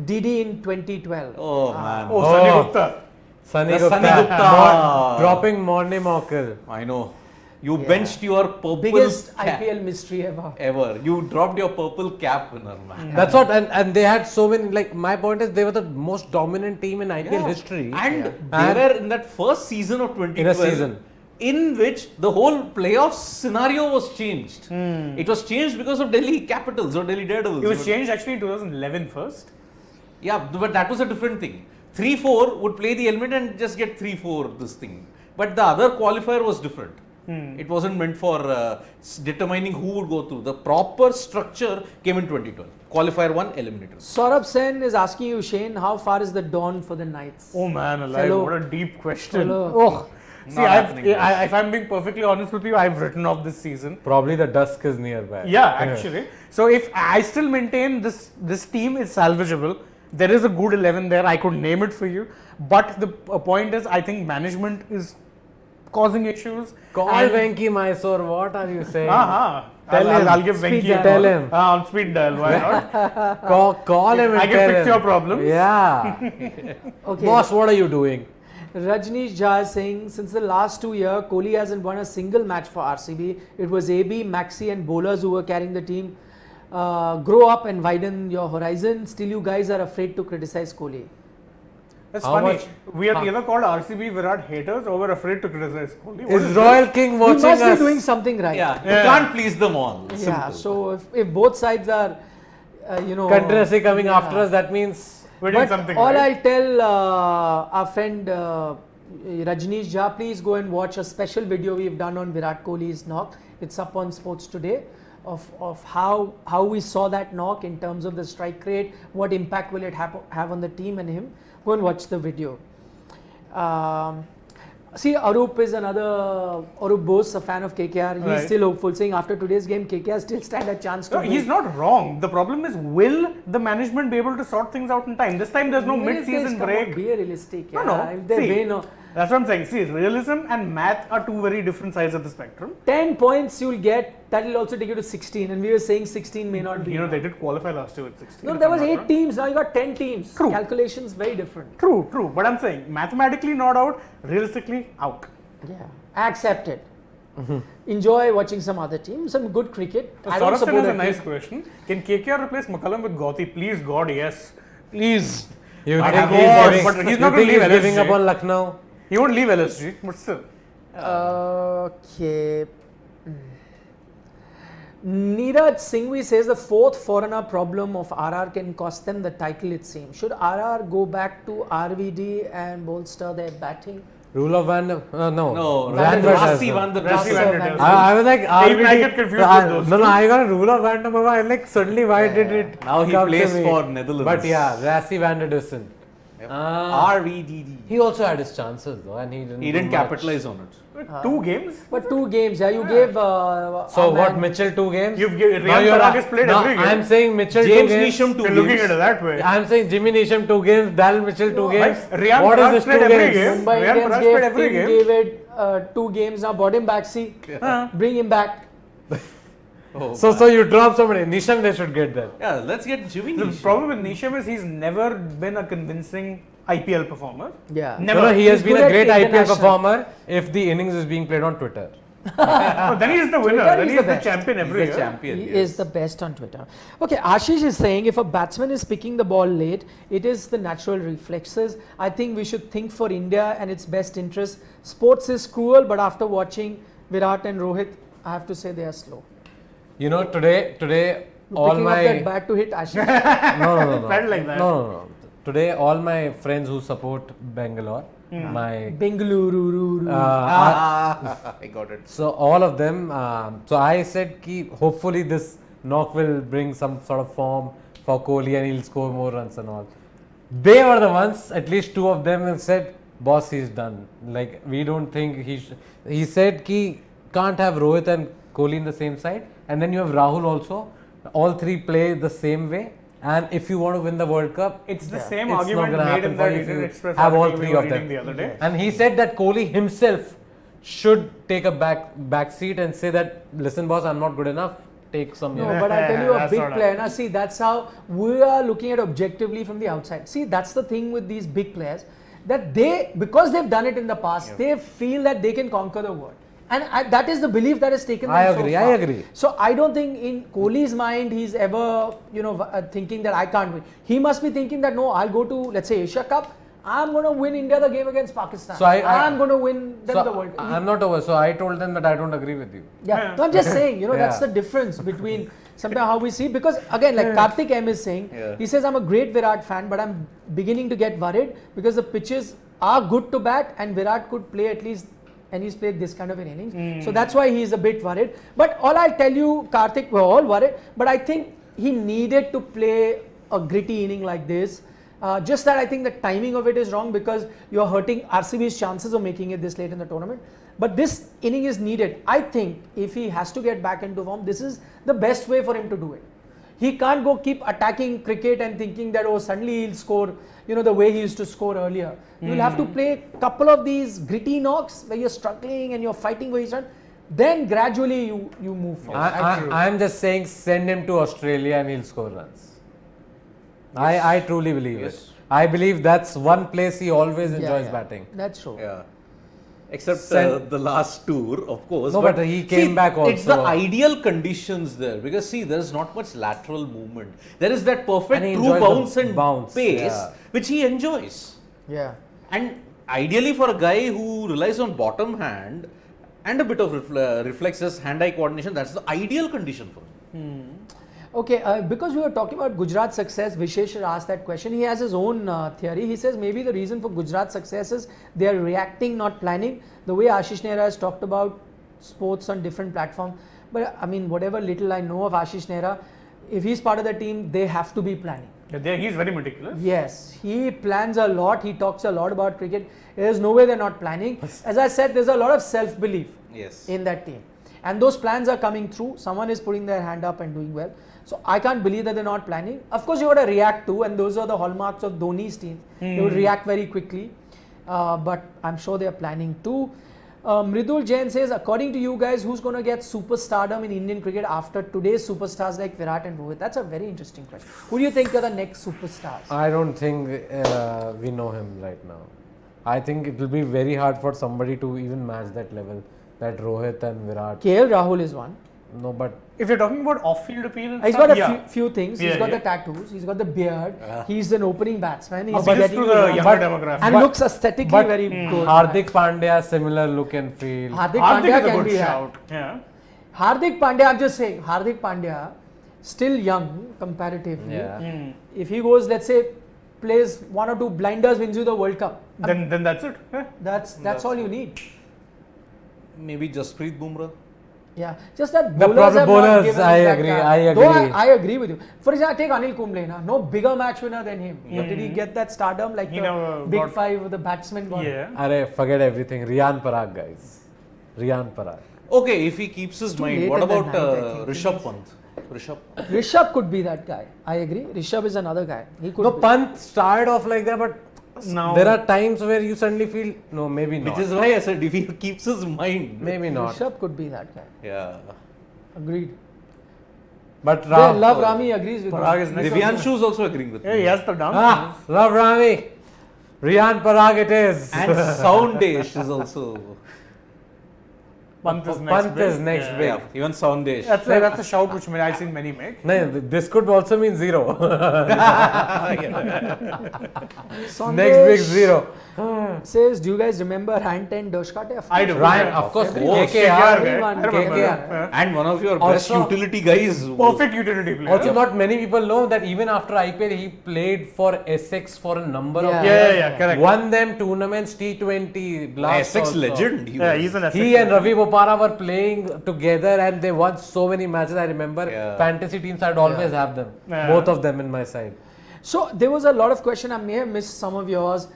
DD in 2012. Oh man. Oh, Sunny Gupta. Sunny The Gupta, Sunny Gupta. dropping Morne Mokel. I know. You benched your purple Biggest cap IPL mystery ever. ever. You dropped your purple cap winner, man. That's what, and they had so many, like, my point is they were the most dominant team in IPL history. And they And- were in that first season of 2012. In a season. In which the whole playoff scenario was changed. It was changed because of Delhi Capitals or Delhi Daredevils. It was changed actually in 2011 first. Yeah, but that was a different thing. 3-4 would play the element and just get 3-4 this thing. But the other qualifier was different. It wasn't meant for determining who would go through. The proper structure came in 2012. Qualifier 1, eliminator. Saurabh Sen is asking you, Shane, how far is the dawn for the Knights? Oh man, alive! Fellow- What a deep question. fellow- Oh, see, Not happening, if I'm being perfectly honest with you, I've written off this season. Probably the dusk is nearby. Yeah, actually. So if I still maintain this team is salvageable, there is a good 11 there. I could name it for you, but the point is, I think management is causing issues. Call And- Venki Mysore, what are you saying? Tell him. I'll give Speed Venki dial. a Tell call. him. On speed dial, why not? Call him and I can tell fix him. your problems. Yeah. Okay. Boss, what are you doing? Rajneesh Jha is saying, since the last 2 years, Kohli hasn't won a single match for RCB. It was AB, Maxi and bowlers who were carrying the team. Grow up and widen your horizon. Still you guys are afraid to criticize Kohli. That's How funny. much- We are either called RCB Virat haters or we're afraid to criticize Kohli. What Is is Royal King He watching must us? be doing something right. Yeah, you Yeah. can't please them all. Yeah, Simple. so if both sides are, Controversy coming yeah. after us, that means We're doing But something all right. I'll tell our friend Rajneesh Jha, please go and watch a special video we've done on Virat Kohli's knock. It's up on Sports Today of how we saw that knock in terms of the strike rate, what impact will it have on the team and him. Go and watch the video. See, Arup is Arup Bose, a fan of KKR. He's Right. still hopeful, saying after today's game, KKR still stand a chance to No, win. he's not wrong. The problem is, will the management be able to sort things out in time? This time there's no Even if they mid-season come break. out, Be realistic. No, Yeah. no. If they See, win, that's what I'm saying. See, realism and math are two very different sides of the spectrum. 10 points you'll get, that will also take you to 16, and we were saying 16 may not be. You know, they did qualify last year with 16. No, if there I'm was not 8 wrong. teams, now you got 10 teams. True. Calculations very different. True, true. But I'm saying, mathematically not out, realistically out. Yeah. Accept it. Enjoy watching some other team, some good cricket. I don't Saurabh Sen support has a that nice team. question. Can KKR replace McCullum with Gauti? Please, God, yes. Please. you I think have he's heard, giving, but he's you not think gonna he's leave giving LSG. up on Lucknow? He won't leave LSG, but still. Okay. Neeraj Singhvi says the fourth foreigner problem of RR can cost them the title, it seems. Should RR go back to RVD and bolster their batting? Rule of Van, no. No, Van der Rasi Dusen. Van der Rasi Dusen. Van der Dusen. I was like, Even I RVD get confused with those No, two. I got a rule of Van der Dusen. I'm like, suddenly why did it Now he come to plays me? for Netherlands. But yeah, Rasi Van der Dusen. RVDD. He also had his chances though, and he didn't. He do didn't much. capitalize on it. 2 games? But 2 games, yeah, you gave. So our what? man- Mitchell 2 games. You've given Now Riyan you're Parag at- has played now every game. I'm saying Mitchell James 2 games. Neesham If 2 you're looking games. at it that way. I'm saying Jimmy Neesham 2 games, Dal Mitchell 2 games. Riyan What Parag is this 2 played every games? game. Mumbai Riyan Indians Parag gave played every Tim game. David 2 games now. Bought him back. See, bring him back. Oh, So you drop somebody. Nisham, they should get there. yeah, let's get Jimmy. The problem with Nisham is he's never been a convincing IPL performer. Yeah. Never. No, he has He's been good a at great IPL international. performer if the innings is being played on Twitter. Oh, then he's the winner. Twitter Then is he's the the best. champion every He's year. the champion. He yes. is the best on Twitter. Okay, Ashish is saying if a batsman is picking the ball late, it is the natural reflexes. I think we should think for India and its best interest. Sports is cruel, but after watching Virat and Rohit, I have to say they are slow. You know, today You're all picking up my that bat to hit Ashish. no. Felt like that. No. Today, all my friends who support Bangalore, my Bengaluru. I got it. so all of them. So I said, ki hopefully this knock will bring some sort of form for Kohli and he'll score more runs and all. They were the ones. At least 2 of them have said, "Boss, he's done. Like we don't think he." He said, "Ki can't have Rohit and Kohli in the same side, and then you have Rahul also. All 3 play the same way." And if you want to win the World Cup, It's the same it's not argument gonna made happen in for that you if Indian you Express have all article we 3 were of them. reading the other day. And he said that Kohli himself should take a back seat and say that, listen, boss, I'm not good enough. Take some. No, but I tell you a That's big not player. Now, see, that's how we are looking at objectively from the outside. See, that's the thing with these big players that because they've done it in the past, they feel that they can conquer the world. And that is the belief that has taken them I so agree, far. I agree. So I don't think in Kohli's mind he's ever, thinking that I can't win. He must be thinking that no, I'll go to, let's say, Asia Cup. I'm going to win India the game against Pakistan. So I'm going to win them So the World Cup. I'm not over. So I told them that I don't agree with you. Yeah, no, I'm just saying, that's Yeah. the difference between sometimes how we see. Because again, like Karthik M is saying, Yeah. he says, I'm a great Virat fan, but I'm beginning to get worried because the pitches are good to bat and Virat could play at least, and he's played this kind of an innings. So that's why he's a bit worried. But all I'll tell you, Karthik, we're all worried, but I think he needed to play a gritty inning like this. Just that I think the timing of it is wrong because you're hurting RCB's chances of making it this late in the tournament. But this inning is needed. I think if he has to get back into form, this is the best way for him to do it. He can't go keep attacking cricket and thinking that suddenly he'll score, the way he used to score earlier. You'll have to play a couple of these gritty knocks where you're struggling and you're fighting for each run. Then gradually you move forward. I'm just saying, send him to Australia and he'll score runs. I truly believe it. I believe that's one place he always enjoys batting. That's true. Yeah. Except Send- the last tour, of course. No, but he came back It's the also. ideal conditions there because there's not much lateral movement. There is that perfect And he true enjoys the bounce and bounce, pace yeah. which he enjoys. Yeah. And ideally for a guy who relies on bottom hand and a bit of reflexes, hand-eye coordination, that's the ideal condition for him. Okay, because we were talking about Gujarat's success, Vishesh asked that question. He has his own theory. He says maybe the reason for Gujarat's success is they are reacting, not planning. The way Ashish Nehra has talked about sports on different platforms. But I mean, whatever little I know of Ashish Nehra, if he's part of the team, they have to be planning. He's very meticulous. Yes, he plans a lot. He talks a lot about cricket. There's no way they're not planning. As I said, there's a lot of self-belief Yes. in that team. And those plans are coming through. Someone is putting their hand up and doing well. So I can't believe that they're not planning. Of course, you got to react to, and those are the hallmarks of Dhoni's team. They will react very quickly. But I'm sure they're planning too. Mridul Jain says, according to you guys, who's going to get superstardom in Indian cricket after today's superstars like Virat and Rohit? That's a very interesting question. Who do you think are the next superstars? I don't think we know him right now. I think it will be very hard for somebody to even match that level, that Rohit and Virat. KL Rahul is one. No, but If you're talking about off-field appeal, and He's stuff, got a yeah. few things. He's Yeah, got yeah. the tattoos. He's got the beard. He's an opening batsman. He's Appeals getting to you the runs. younger demographic. and But- looks aesthetically very good. Hardik Pandya, similar look and feel. Hardik Hardik Pandya is a can good be had. shout. Yeah. Hardik Pandya, I'm just saying, Hardik Pandya, still young comparatively. Yeah. If he goes, let's say, plays 1 or 2 blinders, wins you the World Cup. Then that's it. Yeah. That's all you need. Maybe Jasprit Bumrah. Yeah, just that The bowlers problem have bowlers, not given I us that agree, guy. I Though agree. I agree with you. For example, take Anil Kumble. No bigger match winner than him. But did he get that stardom like He the never big got- five of the batsmen got? Yeah. Arey, forget everything. Riyan Parag, guys. Riyan Parag. Okay, if he keeps his too mind, late what in the about night, I think. Rishabh Pant? Rishabh. Rishabh could be that guy. I agree. Rishabh is another guy. He could No, be. Pant started off like that, but Now there are times where you suddenly feel, no, maybe not. Which is why I said if he keeps his mind. Maybe not. Rishabh could be that guy. Yeah. Agreed. But Yeah, Ram, love Rami agrees with Parag me. is next. Divyanshu is also agreeing with Yeah, me. he has the dance. love Rami. Riyan Parag it is. And Soundesh is also. Pant is next. Pant big. is next Yeah. big. Yeah, even Soundesh. That's a shout which I've seen many make. No, this could also mean zero. Sandesh Next big zero. says, do you guys remember Ryan 10 Doshkate? I do. Ryan, of course, course. KKR. Everyone, remember. KKR. And one of your best Also- utility guys. Perfect utility player. Also, not many people know that even after IPL, he played for Essex for a number of Yeah. years. Yeah, correct. Won them tournaments, T20, Blast. Essex also. legend. He Yeah, was. he's an He and Ravi Bopara were playing together and they won so many matches. I remember Yeah. fantasy teams, I'd always have them. Yeah. Both of them in my side. So there was a lot of question. I may have missed some of yours.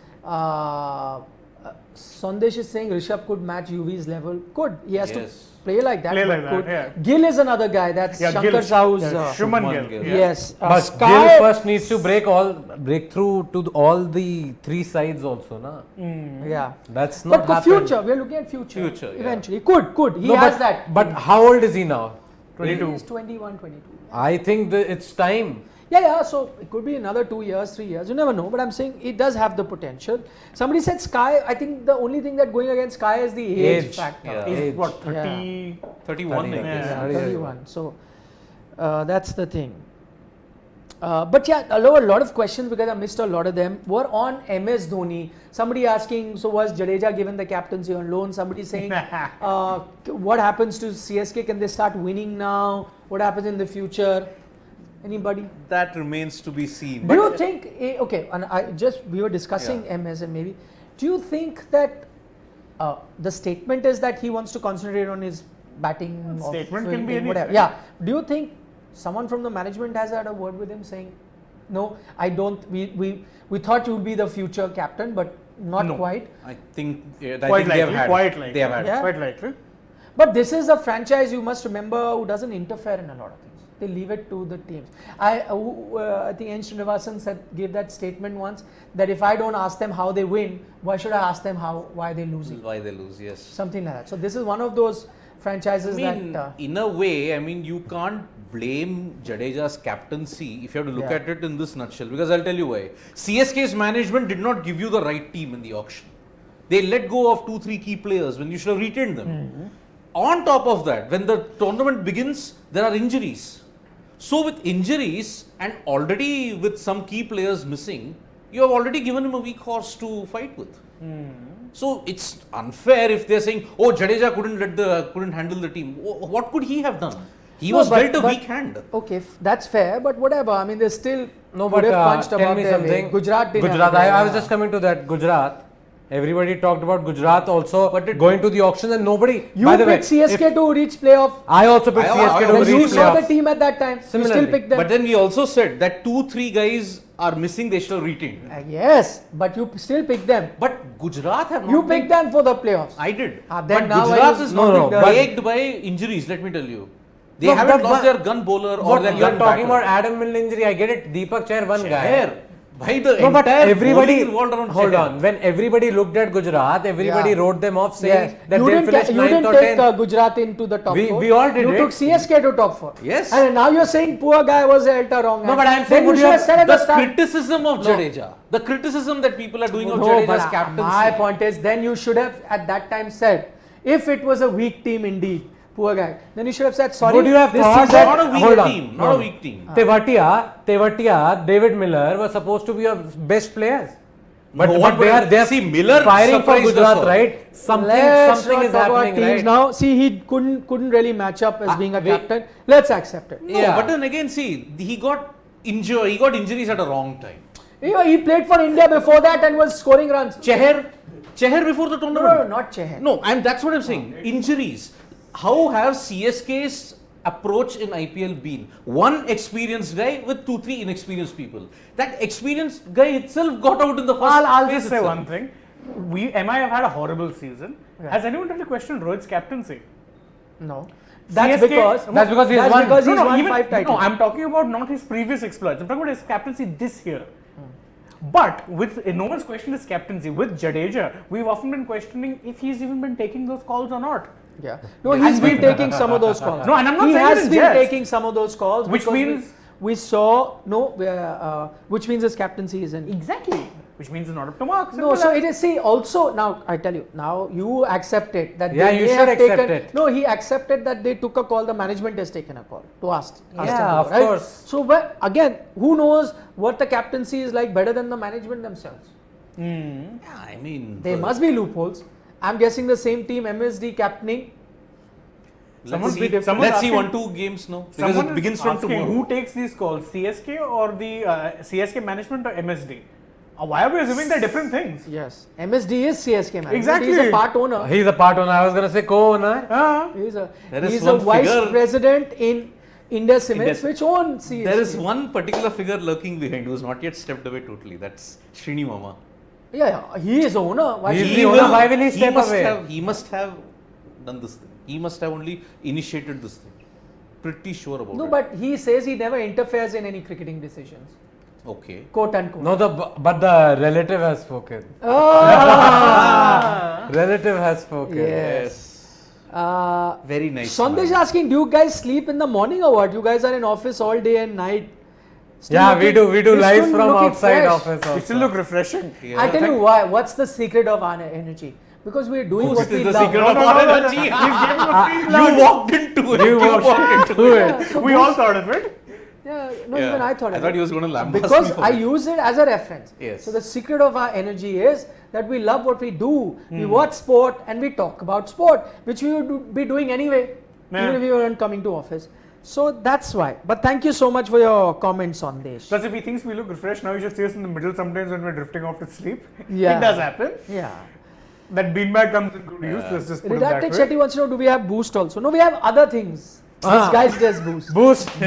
Sandesh is saying Rishabh could match UV's level. Could. He has to Yes. play like that. Play but like that, could. yeah. Gill is another guy. That's Yeah, Shankar Gill. Sahu's. Yeah, Shubman Shubman Gill. Gill. Yes. But Sky, Gill first needs to break through to all the three sides also, na? Yeah. That's not But the happened. future, we are looking at future. Future, yeah. Eventually. Could. He No, has but, that. But how old is he now? 22. He's 21, 22. I think it's time. Yeah, so it could be another 2 years, 3 years. You never know, but I'm saying it does have the potential. Somebody said Sky. I think the only thing that going against Sky is the age Age. factor. Yeah. He's Age. what, 30? 31, I Yeah. guess. Yeah, 30, 31. So that's the thing. But yeah, a lot of questions because I missed a lot of them were on MS Dhoni. Somebody asking, so was Jadeja given the captaincy on loan? Somebody saying, what happens to CSK? Can they start winning now? What happens in the future? Anybody? That remains to be seen. Do you think, okay, and we were discussing MS and maybe, do you think that the statement is that he wants to concentrate on his batting? or Statement can be fielding, anything. whatever. Yeah. Do you think someone from the management has had a word with him saying, no, I don't, we thought you would be the future captain, but not No. quite. I think, I Quite think they have likely, had. quite likely. They have had. Yeah. Quite likely. But this is a franchise, you must remember, who doesn't interfere in a lot of things. They leave it to the teams. I think N. Srinivasan gave that statement once that if I don't ask them how they win, why should I ask them why they're losing? Why they lose, yes. Something like that. So this is one of those franchises that. In a way, I mean, you can't blame Jadeja's captaincy if you have to look Yeah. at it in this nutshell. Because I'll tell you why. CSK's management did not give you the right team in the auction. They let go of 2-3 key players when you should have retained them. On top of that, when the tournament begins, there are injuries. So with injuries and already with some key players missing, you have already given him a weak horse to fight with. So it's unfair if they're saying, "Oh, Jadeja couldn't handle the team." What could he have done? He No, was but- dealt a but- weak hand. Okay, that's fair, but whatever. I mean, they still No, could but have punched tell above me their something. weight. Gujarat didn't. Gujarat. have I it, was just coming to that. Gujarat. Everybody talked about Gujarat also But going to the auction and nobody. You by the way, picked CSK to reach playoff. I also picked I- CSK to And you reach saw the playoffs. team at that time. You still Similarly. picked them. But then we also said that 2-3 guys are missing, they should have retained. Yes, but you still picked them. But Gujarat have not You been- picked them for the playoffs. I did. Then But now Gujarat I is no, not no, been but- plagued by injuries, let me tell you. They No, haven't but- lost their gun bowler or What their you're gun talking batter. about Adam Milne injury, I get it. Deepak Chair, one guy. Chair. Why the No, but entire everybody, bowling revolved around hold Chair. on. When everybody looked at Gujarat, everybody Yeah. wrote them off saying Yes. that You they'll didn't, finish you 9th didn't or take 10th. Gujarat into the top We- 4. we all did You it. took CSK to top 4. Yes. And now you're saying poor guy was held wrong. No, but I'm saying then you would should you have have- said at the The start. criticism of Jadeja, the criticism that people are doing of No, Jadeja's but captaincy. my point is, then you should have at that time said, if it was a weak team indeed, poor guy, then you should have said, sorry. Would you have this thought season- that- not a weak hold on. team. Not No. a weak team. Tewatia, David Miller were supposed to be your best players. But, No but one they are will- they are see, Miller firing for surprised us Gujarat, all. right? Something Let's something not is talk about happening, teams right? now. See, he couldn't really match up as being a we- captain. Let's accept it. No, Yeah. but then again, see, he got injured. He got injuries at a wrong time. He played for India before that and was scoring runs. Cheher before the No, tournament. not Cheher. No, that's what I'm saying. Injuries. How have CSK's approach in IPL been? One experienced guy with 2-3 inexperienced people. That experienced guy itself got out in the 1st I'll phase just say itself. one thing. MI have had a horrible season. Yeah. Has anyone really questioned Rohit's captaincy? No. That's CSK because he's won. he's won 5 titles. No, I'm talking about not his previous exploits. I'm talking about his captaincy this year. But with no one's questioned his captaincy. With Jadeja, we've often been questioning if he's even been taking those calls or not. Yeah. No, he's been taking some of those calls. No, and I'm not he saying has it in been jest. taking some of those calls, Which because means- we saw which means his captaincy is in. Exactly. Which means it's not up to marks. No, so it is. See, also now I tell you, now you accept it that Yeah, they you may should have accept taken. it. No, he accepted that they took a call. The management has taken a call to ask. Yeah, him to go, of right? course. So, but again, who knows what the captaincy is like better than the management themselves? Yeah, I mean, There must be loopholes. I'm guessing the same team, MSD captaining. let's see, someone's let's see asking- 1-2 games now because Someone it is begins from asking tomorrow. who takes these calls, CSK or the CSK management or MSD? Why are we assuming they're different things? Yes, MSD is CSK management. Exactly. He's a part owner. He's a part owner. I was going to say co-owner. There is He's a one vice figure- president in Indus Cements, Indus- which owns CSK. There is one particular figure lurking behind who has not yet stepped away totally. That's Srini Mama. Yeah, he is owner. Why He's should the he owner. Why will he step must away? He must have done this thing. He must have only initiated this thing. Pretty sure about No, it. but he says he never interferes in any cricketing decisions, Okay. quote unquote. No, but the relative has spoken. Ah. Relative has spoken. Yes. Very nice. Sandesh man. asking, do you guys sleep in the morning or what? You guys are in office all day and night. Still Yeah, looking- we do. We do you're live still from looking outside fresh. office. You Also. still look refreshing. Yeah. I tell you why. What's the secret of our energy? Because we're doing Who's what we the love. secret of our energy? You walked into it. You walked into it. Yeah, so We all thought of it. Yeah, no, Yeah. even I thought. I of thought it. he was going to lambast Because me for I it. use it as a reference. Yes. So the secret of our energy is that we love what we do. We watch sport and we talk about sport, which we would be doing anyway, Yeah. even if we weren't coming to office. So that's why. But thank you so much for your comments on this. Plus, if he thinks we look refreshed, now you should see us in the middle sometimes when we're drifting off to sleep. Yeah. It does happen. Yeah. That beanbag comes in good use. Let's just put it that Redacted way. Shetty wants to know, do we have Boost also? No, we have other things. Ah. This guys does Boost.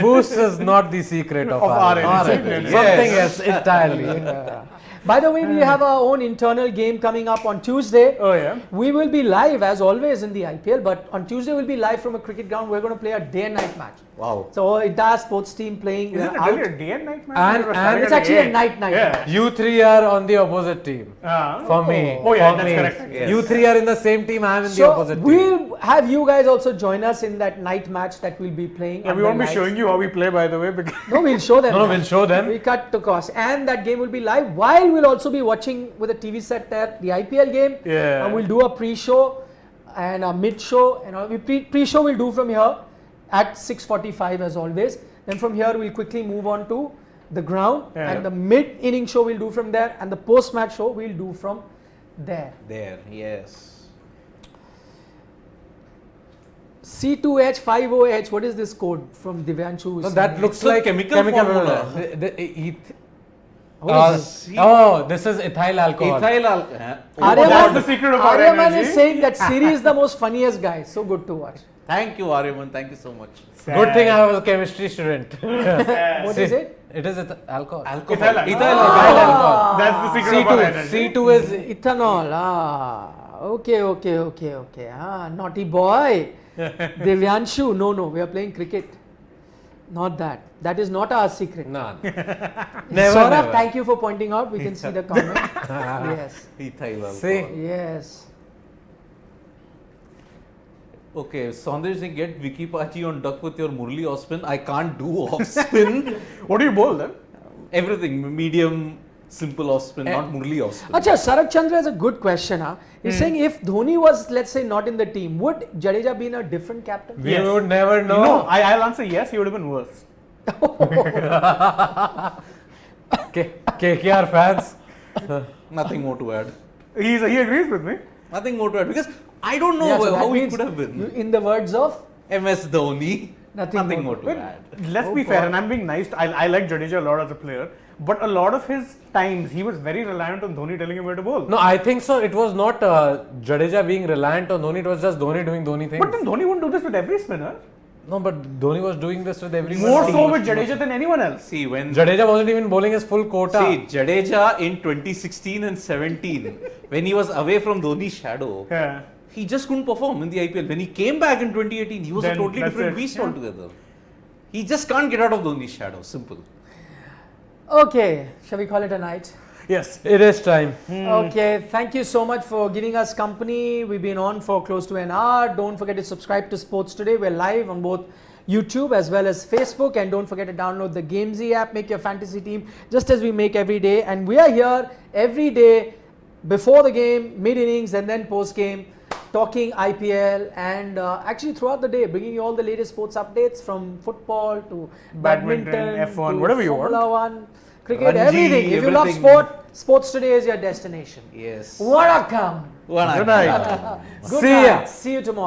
Boost is not the secret of our energy. energy. Something else entirely. Yeah. By the way, we have our own internal game coming up on Tuesday. Oh, yeah. We will be live as always in the IPL, but on Tuesday we'll be live from a cricket ground. We're going to play a day and night match. Wow. So entire sports team playing. Is we're it out. really a day and night match? And- Or we're and starting It's at actually a 8? night Yeah. match. You three are on the opposite team. For me. Oh, yeah, for that's me. correct. Yes. You three are in the same team. I am in the So opposite team. we'll have you guys also join us in that night match that we'll be playing. Yeah, we won't be showing you how we play, by the way, because No, we'll show them. No, now. we'll show them. We cut to cost, and that game will be live. While we'll also be watching with a TV set there the IPL game. Yeah. And we'll do a pre-show and a mid-show, and we pre-show we'll do from here at 6:45 as always. Then from here we'll quickly move on to the ground, Yeah. and the mid-inning show we'll do from there, and the post-match show we'll do from there. There, yes. C2H50H. What is this code from Divyanshu? No, that looks It's a like chemical formula. What is this? Oh, this is ethyl alcohol. Ethyl alcohol. that's the secret of our Aryaman energy. is saying that Siri is the most funniest guy. So good to watch. Thank you, Aryaman. Thank you so much. Good thing I was a chemistry student. What is it? It is alcohol. Alcohol. Ethyl alcohol. Ethyl Ethyl alcohol. alcohol. That's the secret of our energy. C2 is Ethanol. Okay. Naughty boy. Divyanshu. No, we are playing cricket. Not that. That is not our secret. none. Saurabh, thank you for pointing out. We can see the comment. Yes. Ethyl alcohol. See? Yes. Okay, Sandesh saying get Vicky Pachi on duck with your Murli off spin. I can't do off spin. What do you bowl then? Everything medium, simple off spin, not Murli off spin. Acha, Sarak Chandra has a good question. Huh? He's saying if Dhoni was, let's say, not in the team, would Jadeja be in a different captain? We Yes. would never know. No, I'll answer yes, he would have been worse. KKR fans. Nothing more to add. He agrees with me. Nothing more to add because I don't know Yeah, so that how he means could have been. In the words of MS Dhoni. Nothing more more to But add. let's Oh, be fair, God. and I'm being nice. I like Jadeja a lot as a player, but a lot of his times he was very reliant on Dhoni telling him where to bowl. No, I think so. It was not Jadeja being reliant on Dhoni. It was just Dhoni doing Dhoni things. But then Dhoni wouldn't do this with every spinner. No, but Dhoni was doing this with everyone. More so with Jadeja than anyone else. See when Jadeja wasn't even bowling his full quota. See Jadeja in 2016 and 17 when he was away from Dhoni's shadow, Yeah. he just couldn't perform in the IPL. When he came back in 2018, he was Then a totally that's different it. beast Yeah. altogether. He just can't get out of Dhoni's shadow. Simple. Okay, shall we call it a night? Yes. It is time. Okay, thank you so much for giving us company. We've been on for close to an hour. Don't forget to subscribe to Sports Today. We're live on both YouTube as well as Facebook, and don't forget to download the Gamezy app. Make your fantasy team just as we make every day, and we are here every day before the game, mid innings, and then post game, talking IPL and actually throughout the day, bringing you all the latest sports updates from football to Badminton, badminton, F1, to whatever you Formula want. One, cricket, Ranji, everything. If you love everything. sport, Sports Today is your destination. Yes. Vanakkam. One Good night. Good See night. ya. See you tomorrow.